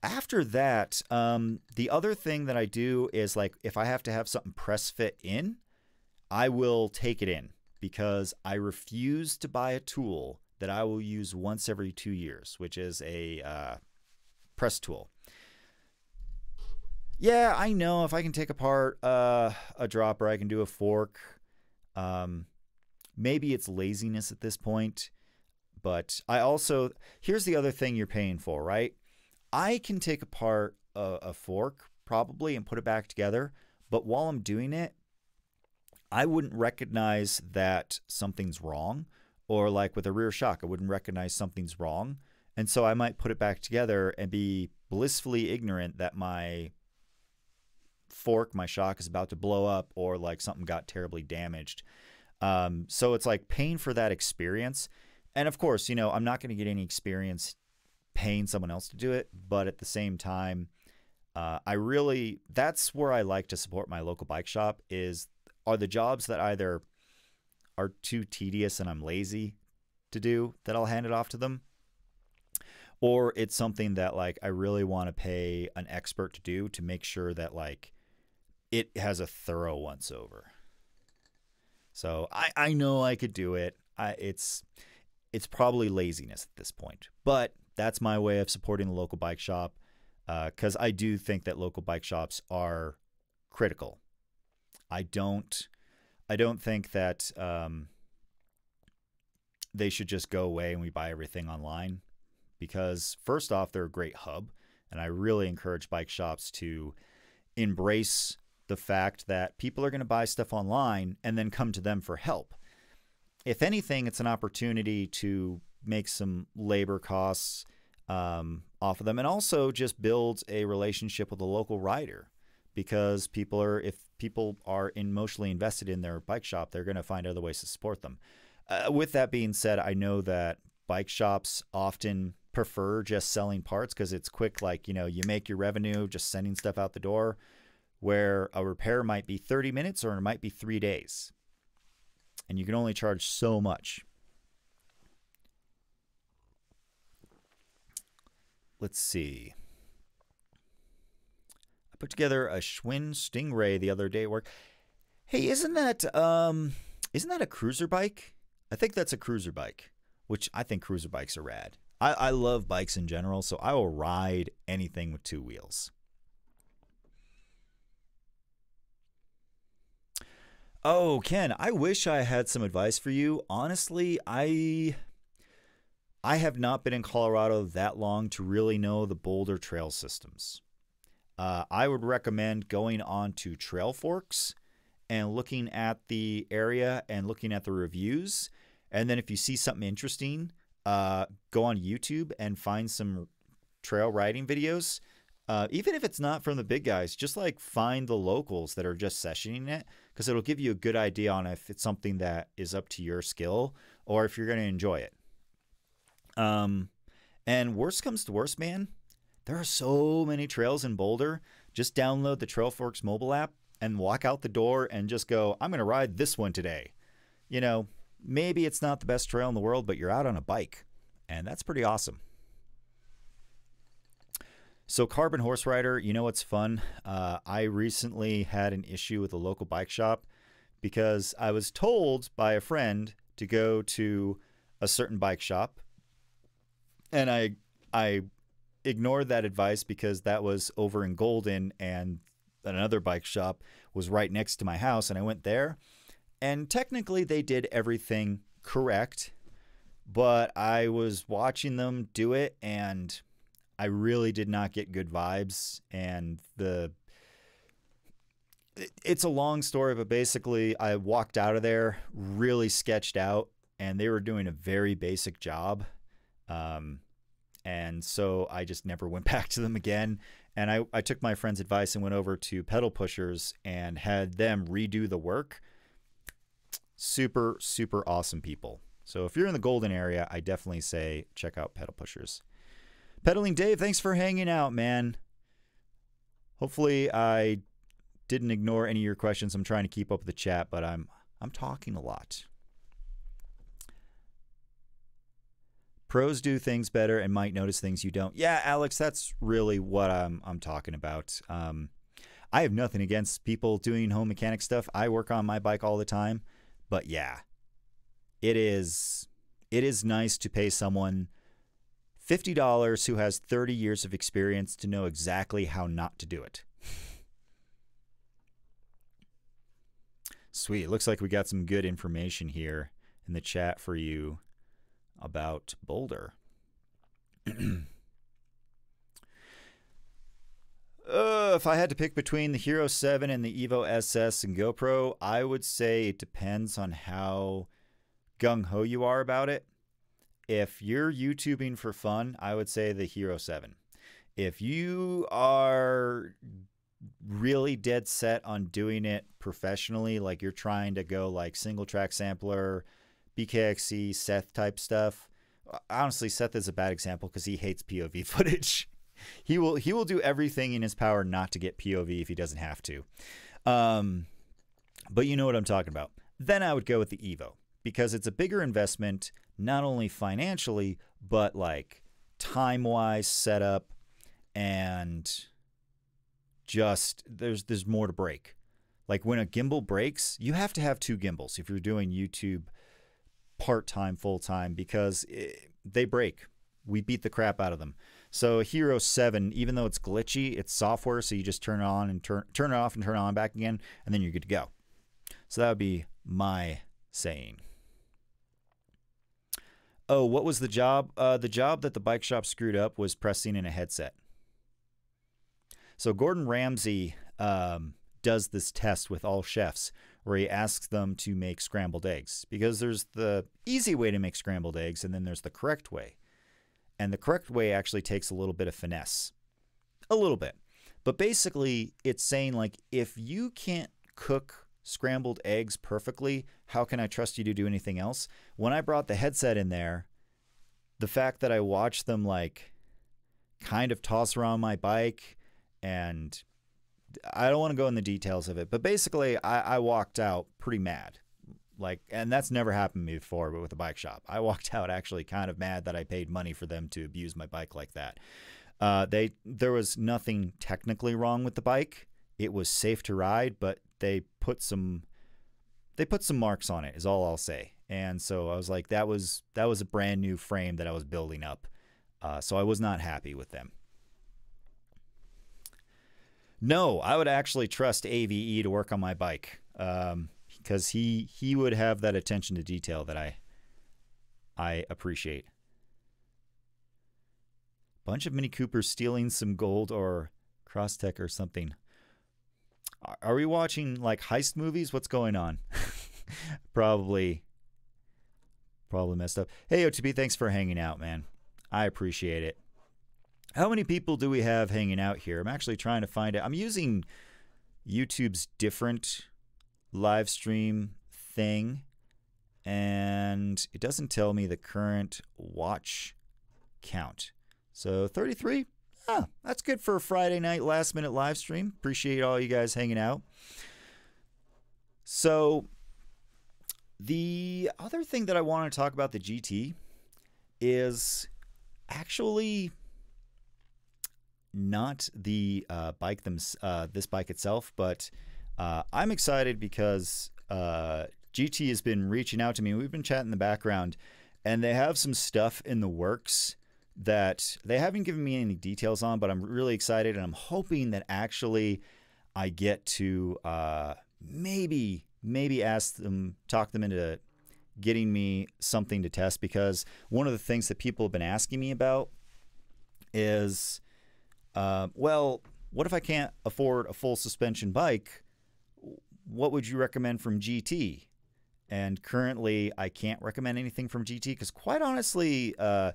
A: After that, the other thing that I do is, like, if I have to have something press fit in, I will take it in, because I refuse to buy a tool that I will use once every 2 years, which is a press tool. Yeah, I know if I can take apart a dropper, I can do a fork. Maybe it's laziness at this point, but I also, here's the other thing you're paying for, right? I can take apart a fork probably and put it back together, but while I'm doing it, I wouldn't recognize that something's wrong, or like with a rear shock, I wouldn't recognize something's wrong. And so I might put it back together and be blissfully ignorant that my fork, my shock is about to blow up, or like something got terribly damaged. So it's like paying for that experience. And of course, I'm not going to get any experience paying someone else to do it. But at the same time, that's where I like to support my local bike shop, are the jobs that either are too tedious and I'm lazy to do that I'll hand it off to them. Or it's something that like I really want to pay an expert to do to make sure that like it has a thorough once over. So I know I could do it. It's probably laziness at this point, but that's my way of supporting the local bike shop, because I do think that local bike shops are critical. I don't think that they should just go away and we buy everything online, because first off, they're a great hub, and I really encourage bike shops to embrace the fact that people are going to buy stuff online and then come to them for help. If anything, it's an opportunity to make some labor costs off of them, and also just build a relationship with a local rider, because if people are emotionally invested in their bike shop, they're going to find other ways to support them. With that being said, I know that bike shops often prefer just selling parts because it's quick. Like, you make your revenue just sending stuff out the door, where a repair might be 30 minutes or it might be 3 days. And you can only charge so much. Let's see. I put together a Schwinn Stingray the other day at work. Hey, isn't that a cruiser bike? I think that's a cruiser bike, which I think cruiser bikes are rad. I love bikes in general, so I will ride anything with 2 wheels. Oh, Ken, I wish I had some advice for you. Honestly, I have not been in Colorado that long to really know the boulder trail systems. I would recommend going on to Trail Forks and looking at the area and looking at the reviews. And then if you see something interesting, go on YouTube and find some trail riding videos. Even if it's not from the big guys, just like find the locals that are just sessioning it, because it'll give you a good idea on if it's something that is up to your skill or if you're going to enjoy it. And worst comes to worst, man, there are so many trails in Boulder. Just download the Trail Forks mobile app and walk out the door and just go, I'm going to ride this one today. Maybe it's not the best trail in the world, but you're out on a bike, and that's pretty awesome. So Carbon Horse Rider, what's fun? I recently had an issue with a local bike shop because I was told by a friend to go to a certain bike shop, and I ignored that advice because that was over in Golden, and another bike shop was right next to my house, and I went there. And technically they did everything correct, but I was watching them do it, and I really did not get good vibes. And it's a long story, but basically I walked out of there really sketched out, and they were doing a very basic job. And so I just never went back to them again. And I took my friend's advice and went over to Pedal Pushers and had them redo the work. Super, super awesome people. So if you're in the Golden area, I definitely say check out Pedal Pushers. Pedaling Dave, thanks for hanging out, man. Hopefully I didn't ignore any of your questions. I'm trying to keep up with the chat, but I'm talking a lot. Pros do things better and might notice things you don't. Yeah, Alex, that's really what I'm talking about. I have nothing against people doing home mechanic stuff. I work on my bike all the time. But yeah, it is nice to pay someone $50 who has 30 years of experience to know exactly how not to do it. Sweet. It looks like we got some good information here in the chat for you about Boulder. If I had to pick between the Hero 7 and the Evo SS and GoPro, I would say it depends on how gung-ho you are about it. If you're YouTubing for fun, I would say the Hero 7. If you are really dead set on doing it professionally, like you're trying to go like single track sampler, BKXC, Seth type stuff. Honestly, Seth is a bad example because he hates POV footage. He will do everything in his power not to get POV if he doesn't have to. But you know what I'm talking about. Then I would go with the Evo, because it's a bigger investment, not only financially, but like time-wise, setup, and just there's more to break. Like when a gimbal breaks, you have to have 2 gimbals if you're doing YouTube part-time, full-time, because they break. We beat the crap out of them. So Hero 7, even though it's glitchy, it's software, so you just turn it on and turn it off and turn it on back again, and then you're good to go. So that would be my saying. Oh, what was the job? The job that the bike shop screwed up was pressing in a headset. So Gordon Ramsay does this test with all chefs where he asks them to make scrambled eggs, because there's the easy way to make scrambled eggs and then there's the correct way. And the correct way actually takes a little bit of finesse. A little bit. But basically, it's saying, like, if you can't cook scrambled eggs perfectly, how can I trust you to do anything else? When I brought the headset in there, the fact that I watched them, like, kind of toss around my bike, and I don't want to go in the details of it, but basically, I walked out pretty mad. Like, and that's never happened to me before, but with a bike shop. I walked out actually kind of mad that I paid money for them to abuse my bike like that. There was nothing technically wrong with the bike. It was safe to ride, but they put some marks on it, is all I'll say. And so I was like, that was a brand new frame that I was building up. So I was not happy with them. No, I would actually trust AVE to work on my bike. Because he would have that attention to detail that I appreciate. Bunch of Mini Coopers stealing some gold or Crosstech or something. Are we watching like heist movies? What's going on? Probably messed up. Hey, OTB, thanks for hanging out, man. I appreciate it. How many people do we have hanging out here? I'm actually trying to find it. I'm using YouTube's different live stream thing, and it doesn't tell me the current watch count. So 33, that's good for a Friday night last minute live stream. Appreciate all you guys hanging out. So the other thing that I want to talk about the GT is actually not the this bike itself, but I'm excited because GT has been reaching out to me. We've been chatting in the background, and they have some stuff in the works that they haven't given me any details on, but I'm really excited, and I'm hoping that actually I get to maybe talk them into getting me something to test, because one of the things that people have been asking me about is, well, what if I can't afford a full suspension bike? What would you recommend from GT? And currently, I can't recommend anything from GT because, quite honestly, the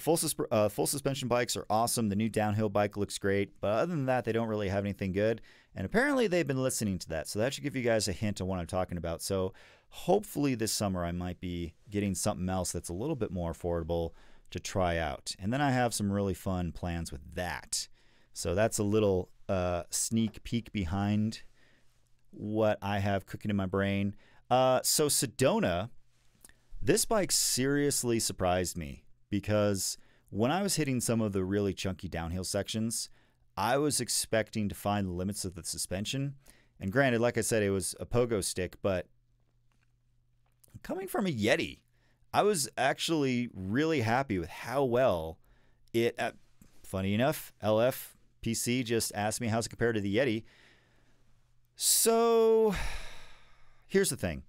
A: full suspension bikes are awesome. The new downhill bike looks great, but other than that, they don't really have anything good. And apparently, they've been listening to that, so that should give you guys a hint of what I'm talking about. So hopefully, this summer I might be getting something else that's a little bit more affordable to try out. And then I have some really fun plans with that. So that's a little sneak peek behind what I have cooking in my brain. So Sedona, this bike seriously surprised me, because when I was hitting some of the really chunky downhill sections, I was expecting to find the limits of the suspension. And granted, like I said, it was a pogo stick, but coming from a Yeti, I was actually really happy with how well it, funny enough, LF PC just asked me how's it compared to the Yeti. So here's the thing.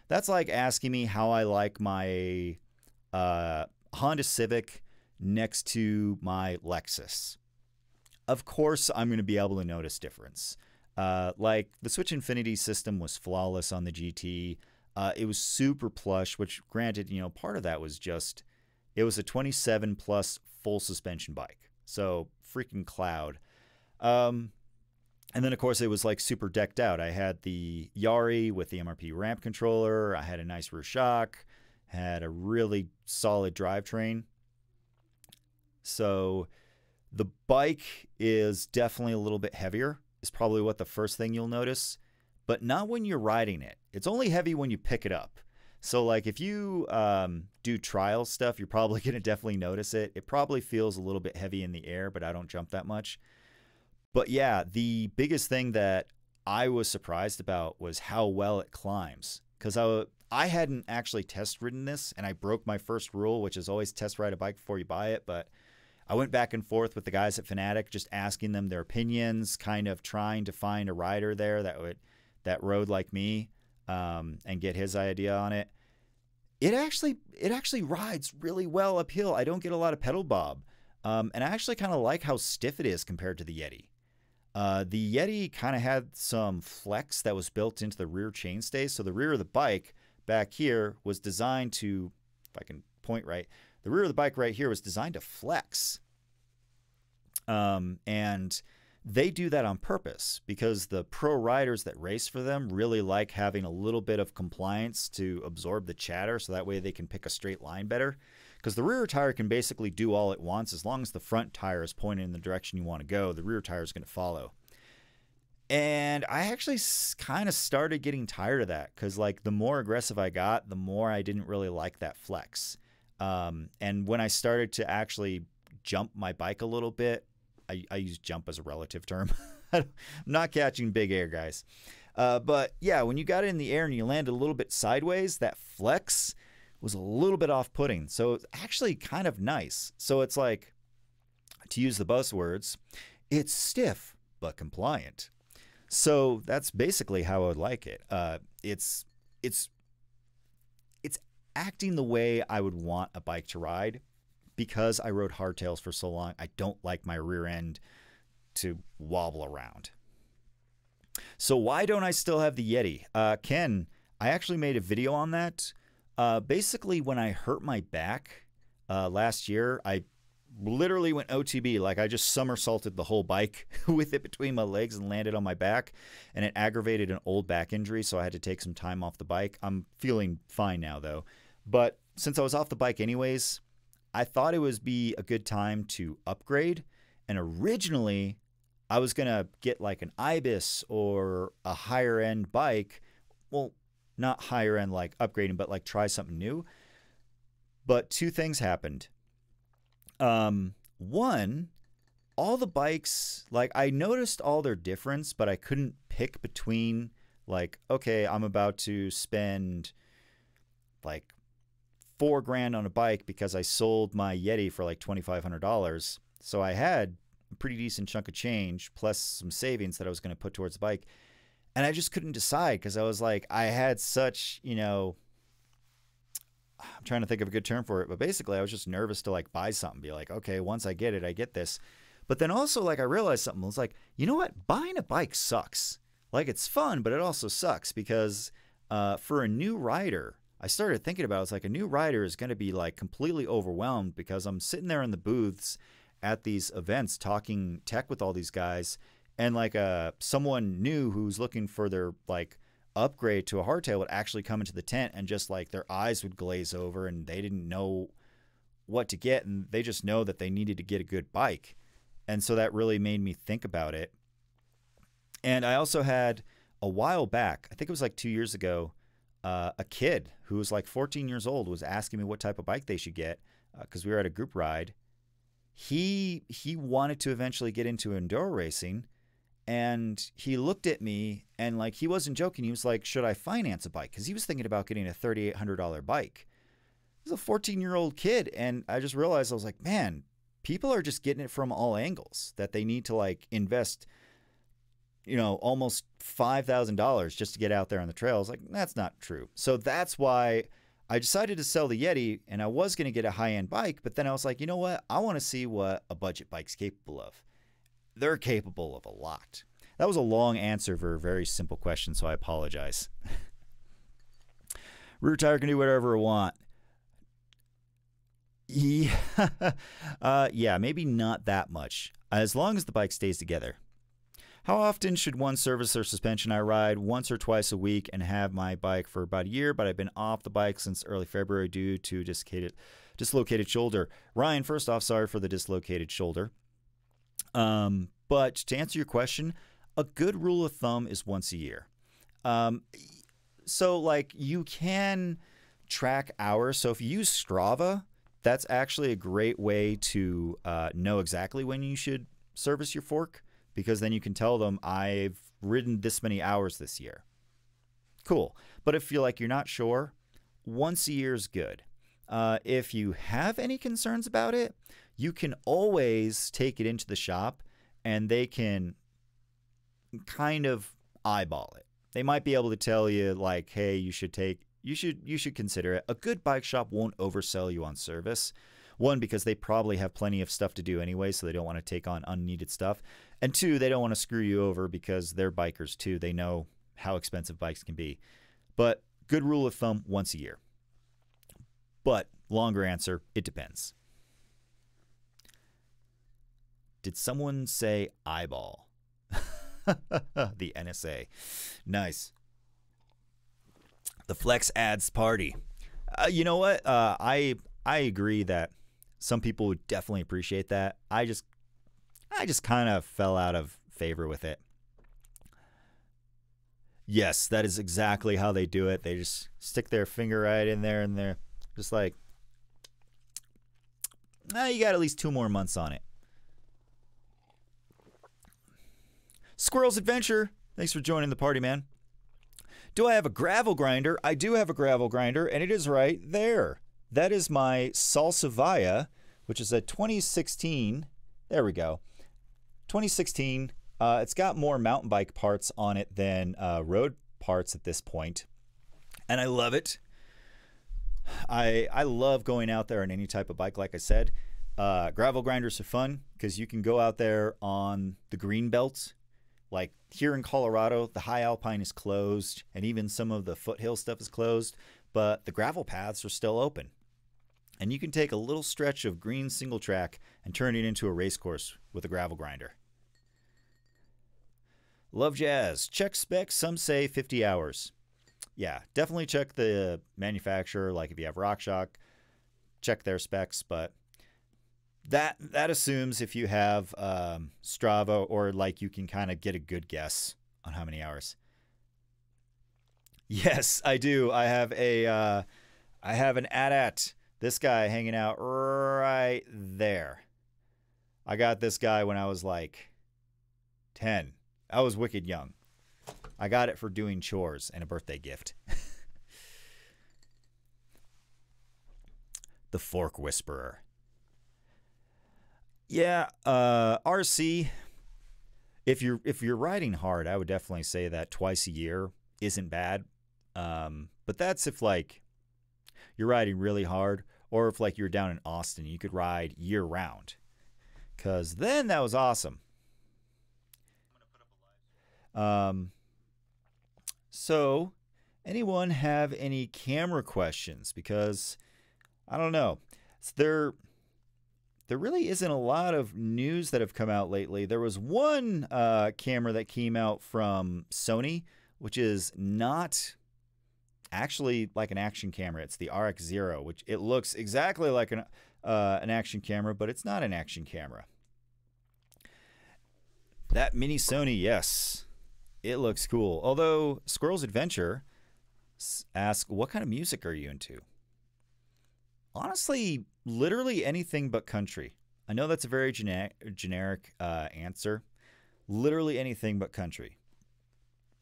A: That's like asking me how I like my Honda Civic next to my Lexus. Of course, I'm going to be able to notice difference. Like the Switch Infinity system was flawless on the GT. It was super plush, which granted, you know, part of that was just, it was a 27 plus full suspension bike. So freaking cloud. And then, of course, it was like super decked out. I had the Yari with the MRP ramp controller. I had a nice rear shock. Had a really solid drivetrain. So the bike is definitely a little bit heavier. Is probably what the first thing you'll notice. but not when you're riding it. It's only heavy when you pick it up. So like if you do trial stuff, you're probably going to definitely notice it. It probably feels a little bit heavy in the air, but I don't jump that much. But yeah, the biggest thing that I was surprised about was how well it climbs. Because I hadn't actually test ridden this, and I broke my first rule, which is always test ride a bike before you buy it. But I went back and forth with the guys at Fanatic, just asking them their opinions, kind of trying to find a rider there that rode like me, and get his idea on it. It actually rides really well uphill. I don't get a lot of pedal bob, and I actually kind of like how stiff it is compared to the Yeti. The Yeti kind of had some flex that was built into the rear chainstay, so the rear of the bike back here was designed to, if I can point right, the rear of the bike right here was designed to flex. And they do that on purpose because the pro riders that race for them really like having a little bit of compliance to absorb the chatter, so that way they can pick a straight line better. Because the rear tire can basically do all it wants. As long as the front tire is pointed in the direction you want to go, the rear tire is going to follow. And I actually kind of started getting tired of that because like the more aggressive I got, the more I didn't really like that flex. And when I started to actually jump my bike a little bit, I use jump as a relative term. I'm not catching big air, guys. But yeah, when you got it in the air and you landed a little bit sideways, that flex was a little bit off-putting. So it's actually kind of nice. So it's like, to use the buzzwords, it's stiff but compliant. So that's basically how I would like it. It's acting the way I would want a bike to ride. Because I rode hardtails for so long, I don't like my rear end to wobble around. So why don't I still have the Yeti? Ken, I actually made a video on that. Basically, when I hurt my back last year, I literally went OTB. Like I just somersaulted the whole bike with it between my legs and landed on my back. And it aggravated an old back injury, so I had to take some time off the bike. I'm feeling fine now, though. But since I was off the bike anyways, I thought it would be a good time to upgrade. And originally, I was going to get like an Ibis or a higher end bike. Well, not higher end like upgrading, but like try something new. But two things happened. One, all the bikes, like I noticed all their difference, but I couldn't pick between like, okay, I'm about to spend like $4,000 on a bike because I sold my Yeti for like $2,500. So I had a pretty decent chunk of change plus some savings that I was going to put towards the bike. And I just couldn't decide because I was like, I had such, you know, I'm trying to think of a good term for it, but basically I was just nervous to like buy something, be like, okay, once I get it, I get this. But then also like I realized something. I was like, you know what? Buying a bike sucks. Like it's fun, but it also sucks because for a new rider, I started thinking about it. It's like a new rider is going to be like completely overwhelmed because I'm sitting there in the booths at these events talking tech with all these guys, and like someone new who's looking for their like upgrade to a hardtail would actually come into the tent and just like their eyes would glaze over and they didn't know what to get, and they just know that they needed to get a good bike. And so that really made me think about it. And I also had a while back, I think it was like 2 years ago, a kid who was like 14 years old was asking me what type of bike they should get because we were at a group ride. He wanted to eventually get into enduro racing, and he looked at me and like he wasn't joking. He was like, should I finance a bike? Because he was thinking about getting a $3,800 bike. He's a 14-year-old kid, and I just realized, I was like, man, people are just getting it from all angles, that they need to like invest, you know, almost $5,000 just to get out there on the trails. Like, that's not true. So that's why I decided to sell the Yeti, and I was going to get a high-end bike, but then I was like, you know what? I want to see what a budget bike's capable of. They're capable of a lot. That was a long answer for a very simple question, so I apologize. Rear tire can do whatever it want. Yeah, yeah, maybe not that much, as long as the bike stays together. How often should one service or suspension? I ride once or twice a week and have my bike for about a year, but I've been off the bike since early February due to dislocated shoulder. Ryan, first off, sorry for the dislocated shoulder. But to answer your question, a good rule of thumb is once a year. Um, so like you can track hours. So if you use Strava, that's actually a great way to know exactly when you should service your fork, because then you can tell them I've ridden this many hours this year. Cool. But if you're like you're not sure, once a year is good. If you have any concerns about it, you can always take it into the shop and they can kind of eyeball it. They might be able to tell you like, hey, you should consider it. A good bike shop won't oversell you on service. One, because they probably have plenty of stuff to do anyway, so they don't want to take on unneeded stuff. And two, they don't want to screw you over because they're bikers too. They know how expensive bikes can be. But good rule of thumb, once a year. But longer answer, it depends. Did someone say eyeball? The NSA. Nice. The Flex Ads Party. You know what? I agree that some people would definitely appreciate that. I just kind of fell out of favor with it. Yes, that is exactly how they do it. They just stick their finger right in there and they're just like, you got at least 2 more months on it. Squirrel's Adventure. Thanks for joining the party, man. Do I have a gravel grinder? I do have a gravel grinder, and it is right there. That is my Salsavia, which is a 2016. There we go. 2016. It's got more mountain bike parts on it than road parts at this point, and I love it. I love going out there on any type of bike, like I said. Gravel grinders are fun because you can go out there on the green belt. Like here in Colorado, the high alpine is closed, and even some of the foothill stuff is closed, but the gravel paths are still open. And you can take a little stretch of green single track and turn it into a race course with a gravel grinder. Love Jazz. Check specs, some say 50 hours. Yeah, definitely check the manufacturer. Like if you have RockShox, check their specs, but that assumes if you have Strava, or like you can kind of get a good guess on how many hours. Yes, I do. I have an AT-AT. This guy hanging out right there. I got this guy when I was like 10. I was wicked young. I got it for doing chores and a birthday gift. The Fork Whisperer. Yeah, RC. If you're riding hard, I would definitely say that twice a year isn't bad. But that's if like you're riding really hard, or if like you're down in Austin, you could ride year round. 'Cause then that was awesome. So anyone have any camera questions? Because I don't know. There really isn't a lot of news that have come out lately. There was one camera that came out from Sony, which is not actually like an action camera. It's the RX0, which it looks exactly like an action camera, but it's not an action camera. That mini Sony, yes, it looks cool. Although Squirrel's Adventure asks, what kind of music are you into? Honestly, literally anything but country. I know that's a very generic answer. Literally anything but country.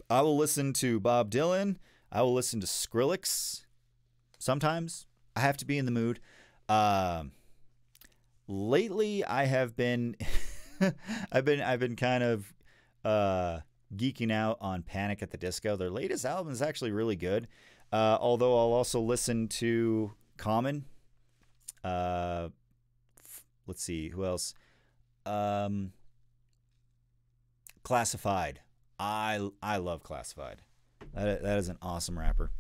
A: I will listen to Bob Dylan. I will listen to Skrillex. Sometimes I have to be in the mood. Lately, I have been, I've been kind of geeking out on Panic at the Disco. Their latest album is actually really good. Although I'll also listen to Common. Let's see, who else? Classified. I love Classified. That is an awesome rapper.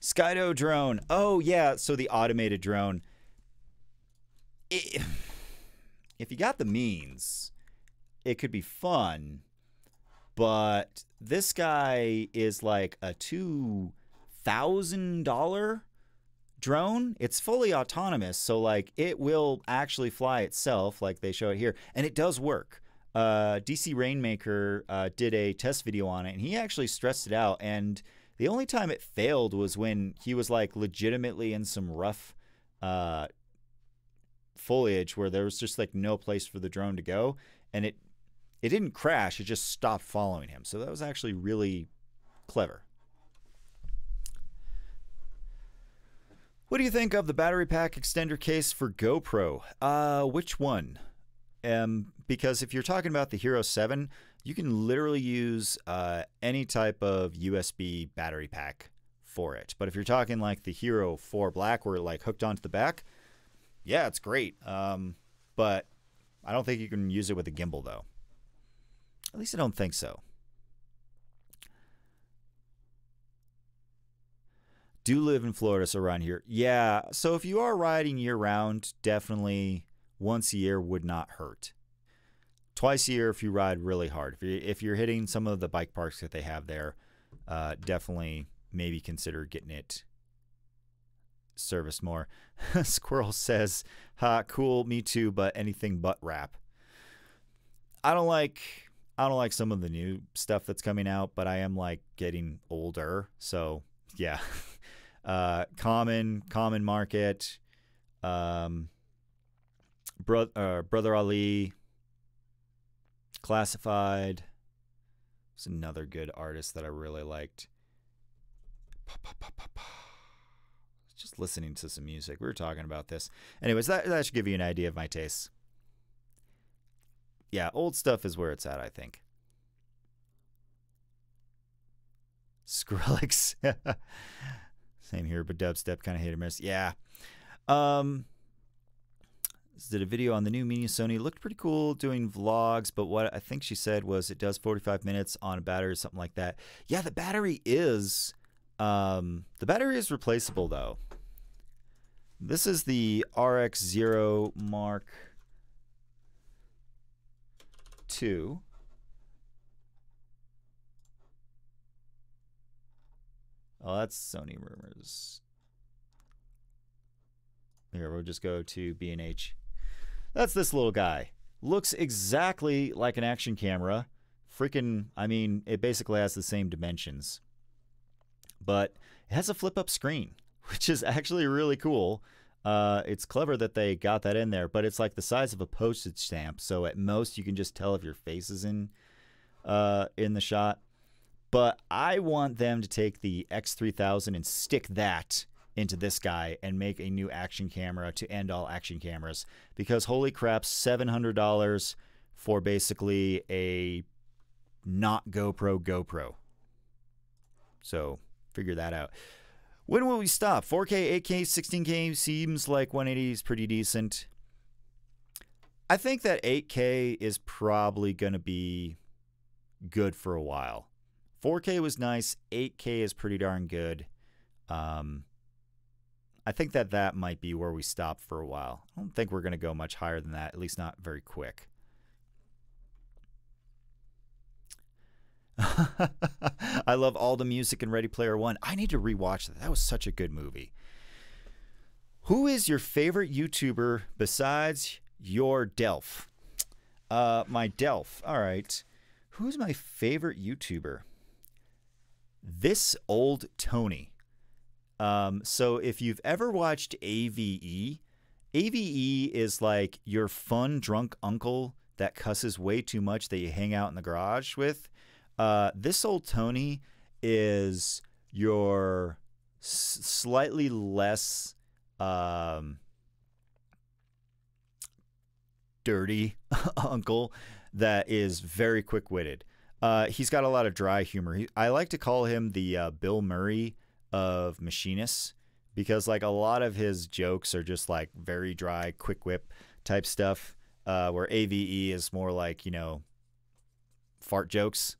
A: Skydo drone. Oh yeah, so the automated drone. If you got the means, it could be fun. But this guy is like a $2,000 drone. It's fully autonomous, so like it will actually fly itself, like they show it here, and it does work. DC Rainmaker did a test video on it, and he actually stressed it out. And the only time it failed was when he was like legitimately in some rough foliage where there was just like no place for the drone to go, and it didn't crash, it just stopped following him. So that was actually really clever. What do you think of the battery pack extender case for GoPro? Which one? Because if you're talking about the Hero 7, you can literally use any type of USB battery pack for it. But if you're talking like the Hero 4 Black, where it like hooked onto the back, yeah, it's great. But I don't think you can use it with a gimbal, though. At least I don't think so. Do live in Florida, so around here. Yeah, so if you are riding year-round, definitely once a year would not hurt. Twice a year if you ride really hard. If you're hitting some of the bike parks that they have there, definitely maybe consider getting it serviced more. Squirrel says, ha, cool, me too, but anything but rap. I don't like some of the new stuff that's coming out, but I am like getting older, so yeah. Common Market, Brother Ali, Classified. It's another good artist that I really liked. Just listening to some music. We were talking about this. Anyways, that should give you an idea of my tastes. Yeah, old stuff is where it's at, I think. Skrillex. Same here, but dubstep kind of hit or miss. Yeah. Did a video on the new Mini Sony. Looked pretty cool doing vlogs, but what I think she said was it does 45 minutes on a battery or something like that. Yeah, the battery is replaceable though. This is the RX0 Mark II. Oh, that's Sony rumors. Here, we'll just go to B&H. That's this little guy. Looks exactly like an action camera. Freaking, I mean, it basically has the same dimensions. But it has a flip-up screen, which is actually really cool. It's clever that they got that in there, but it's like the size of a postage stamp. So at most, you can just tell if your face is in the shot. But I want them to take the X3000 and stick that into this guy and make a new action camera to end all action cameras. Because holy crap, $700 for basically a not GoPro. So figure that out. When will we stop? 4K, 8K, 16K seems like 180 is pretty decent. I think that 8K is probably going to be good for a while. 4K was nice. 8K is pretty darn good. I think that might be where we stop for a while. I don't think we're going to go much higher than that, at least not very quick. I love all the music in Ready Player One. I need to rewatch that. That was such a good movie. Who is your favorite YouTuber besides your Delph? My Delph. All right. Who's my favorite YouTuber? This Old Tony. So if you've ever watched AVE, AVE is like your fun drunk uncle that cusses way too much that you hang out in the garage with. This Old Tony is your slightly less dirty uncle that is very quick-witted. He's got a lot of dry humor. I like to call him the Bill Murray of machinists, because like a lot of his jokes are just like very dry, quick whip type stuff, where AVE is more like, you know, fart jokes.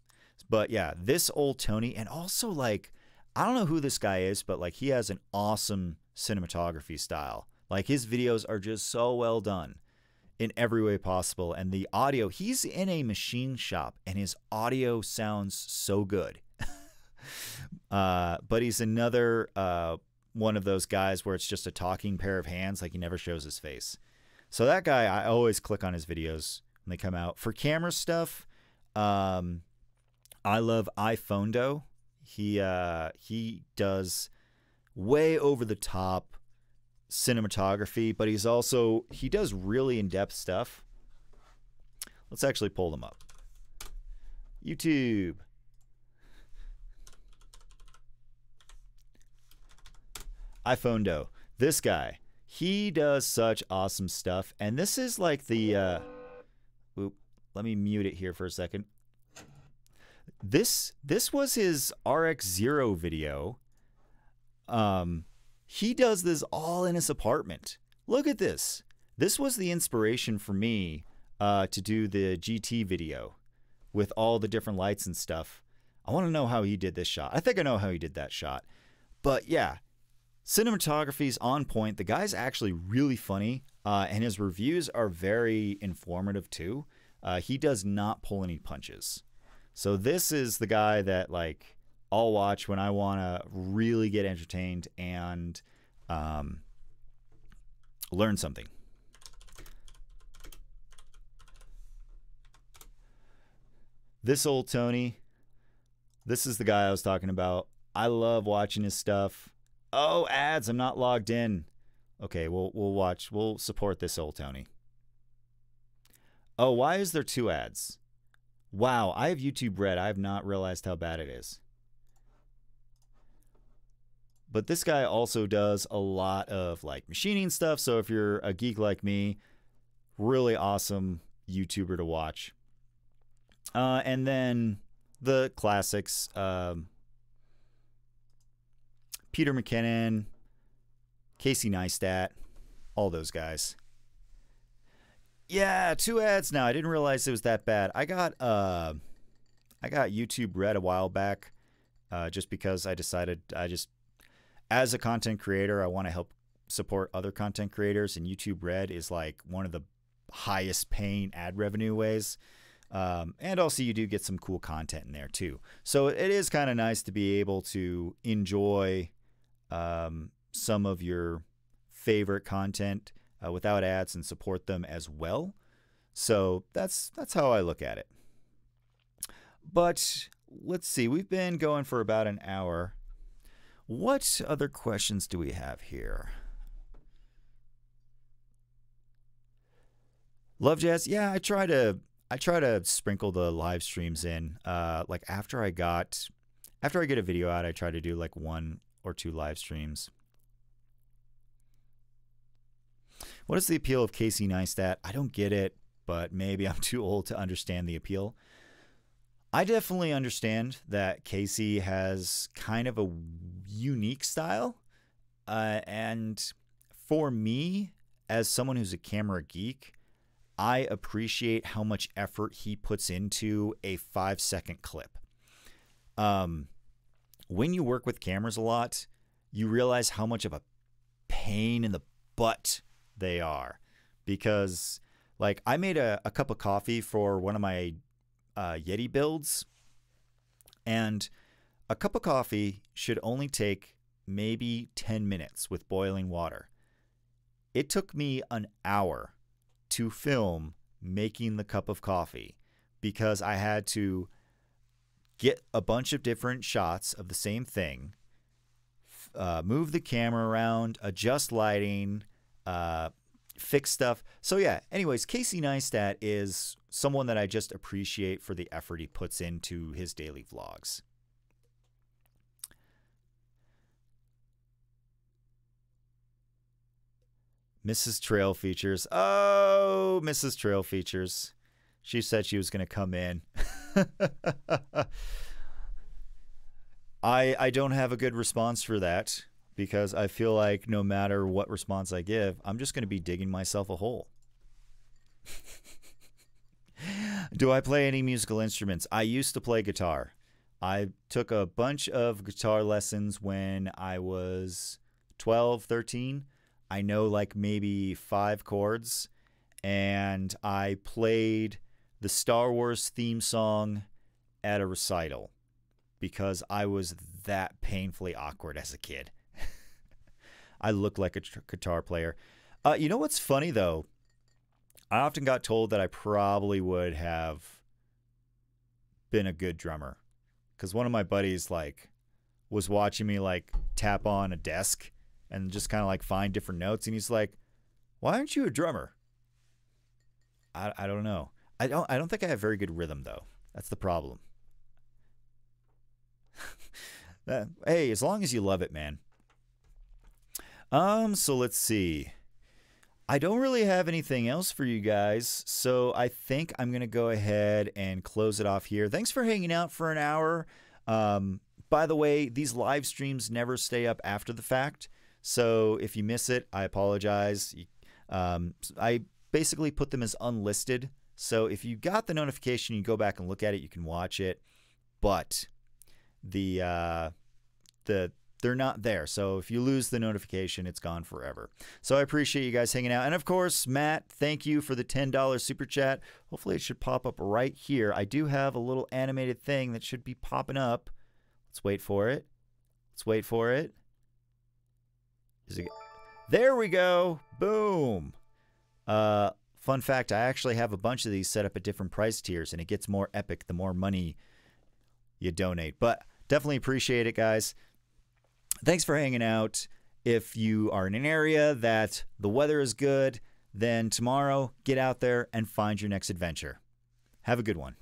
A: But yeah, this Old Tony, and also like, I don't know who this guy is, but like he has an awesome cinematography style. Like his videos are just so well done in every way possible. And the audio, he's in a machine shop and his audio sounds so good. But he's another one of those guys where it's just a talking pair of hands, like he never shows his face. So that guy, I always click on his videos when they come out. For camera stuff, I love iPhondo. He does way over the top cinematography, but he does really in-depth stuff. Let's actually pull them up. YouTube. iPhondo. This guy, he does such awesome stuff, and this is like the let me mute it here for a second. This was his RX0 video. He does this all in his apartment. Look at this. This was the inspiration for me to do the GT video with all the different lights and stuff. I want to know how he did this shot. I think I know how he did that shot. But yeah, cinematography's on point. The guy's actually really funny, and his reviews are very informative too. He does not pull any punches. So this is the guy that like I'll watch when I want to really get entertained and learn something. This old Tony, this is the guy I was talking about. I love watching his stuff. Oh, ads, I'm not logged in. Okay, we'll watch. We'll support this old Tony. Oh, why is there 2 ads? Wow, I have YouTube Red. I have not realized how bad it is. But this guy also does a lot of like machining stuff. So if you're a geek like me, really awesome YouTuber to watch. And then the classics, Peter McKinnon, Casey Neistat, all those guys. Yeah, 2 ads now. I didn't realize it was that bad. I got YouTube Red a while back, just because I decided as a content creator, I want to help support other content creators, and YouTube Red is like one of the highest paying ad revenue ways. And also you do get some cool content in there too. So it is kind of nice to be able to enjoy some of your favorite content without ads and support them as well. So that's how I look at it. But let's see, we've been going for about an hour. What other questions do we have here? Love Jazz? Yeah, I try to sprinkle the live streams in. Like after I get a video out, I try to do like 1 or 2 live streams. What is the appeal of Casey Neistat? I don't get it, but maybe I'm too old to understand the appeal. I definitely understand that Casey has kind of a unique style. And for me, as someone who's a camera geek, I appreciate how much effort he puts into a 5-second clip. When you work with cameras a lot, you realize how much of a pain in the butt they are. Because, like, I made a cup of coffee for one of my Yeti builds, and a cup of coffee should only take maybe 10 minutes with boiling water. It took me an hour to film making the cup of coffee because I had to get a bunch of different shots of the same thing, move the camera around, adjust lighting, fix stuff. So yeah, anyways, Casey Neistat is someone that I just appreciate for the effort he puts into his daily vlogs. Mrs. Trail Features. Oh, Mrs. Trail Features. She said she was going to come in. I don't have a good response for that because I feel like no matter what response I give, I'm just going to be digging myself a hole. Do I play any musical instruments? I used to play guitar. I took a bunch of guitar lessons when I was 12, 13. I know like maybe 5 chords, and I played the Star Wars theme song at a recital because I was that painfully awkward as a kid. I looked like a guitar player. You know what's funny though? I often got told that I probably would have been a good drummer because one of my buddies like was watching me like tap on a desk and just kind of like find different notes, and he's like, "Why aren't you a drummer?" I don't know. I don't think I have very good rhythm though. That's the problem. Hey, as long as you love it, man. So let's see. I don't really have anything else for you guys, so I think I'm going to go ahead and close it off here. Thanks for hanging out for an hour. By the way, these live streams never stay up after the fact, so if you miss it, I apologize. I basically put them as unlisted, so if you got the notification, you go back and look at it, you can watch it, but they're not there. So if you lose the notification, it's gone forever. So I appreciate you guys hanging out. And of course, Matt, thank you for the $10 super chat. Hopefully it should pop up right here. I do have a little animated thing that should be popping up. Let's wait for it. Let's wait for it. There we go. Boom. Fun fact, I actually have a bunch of these set up at different price tiers, and it gets more epic the more money you donate. But definitely appreciate it, guys. Thanks for hanging out. If you are in an area that the weather is good, then tomorrow get out there and find your next adventure. Have a good one.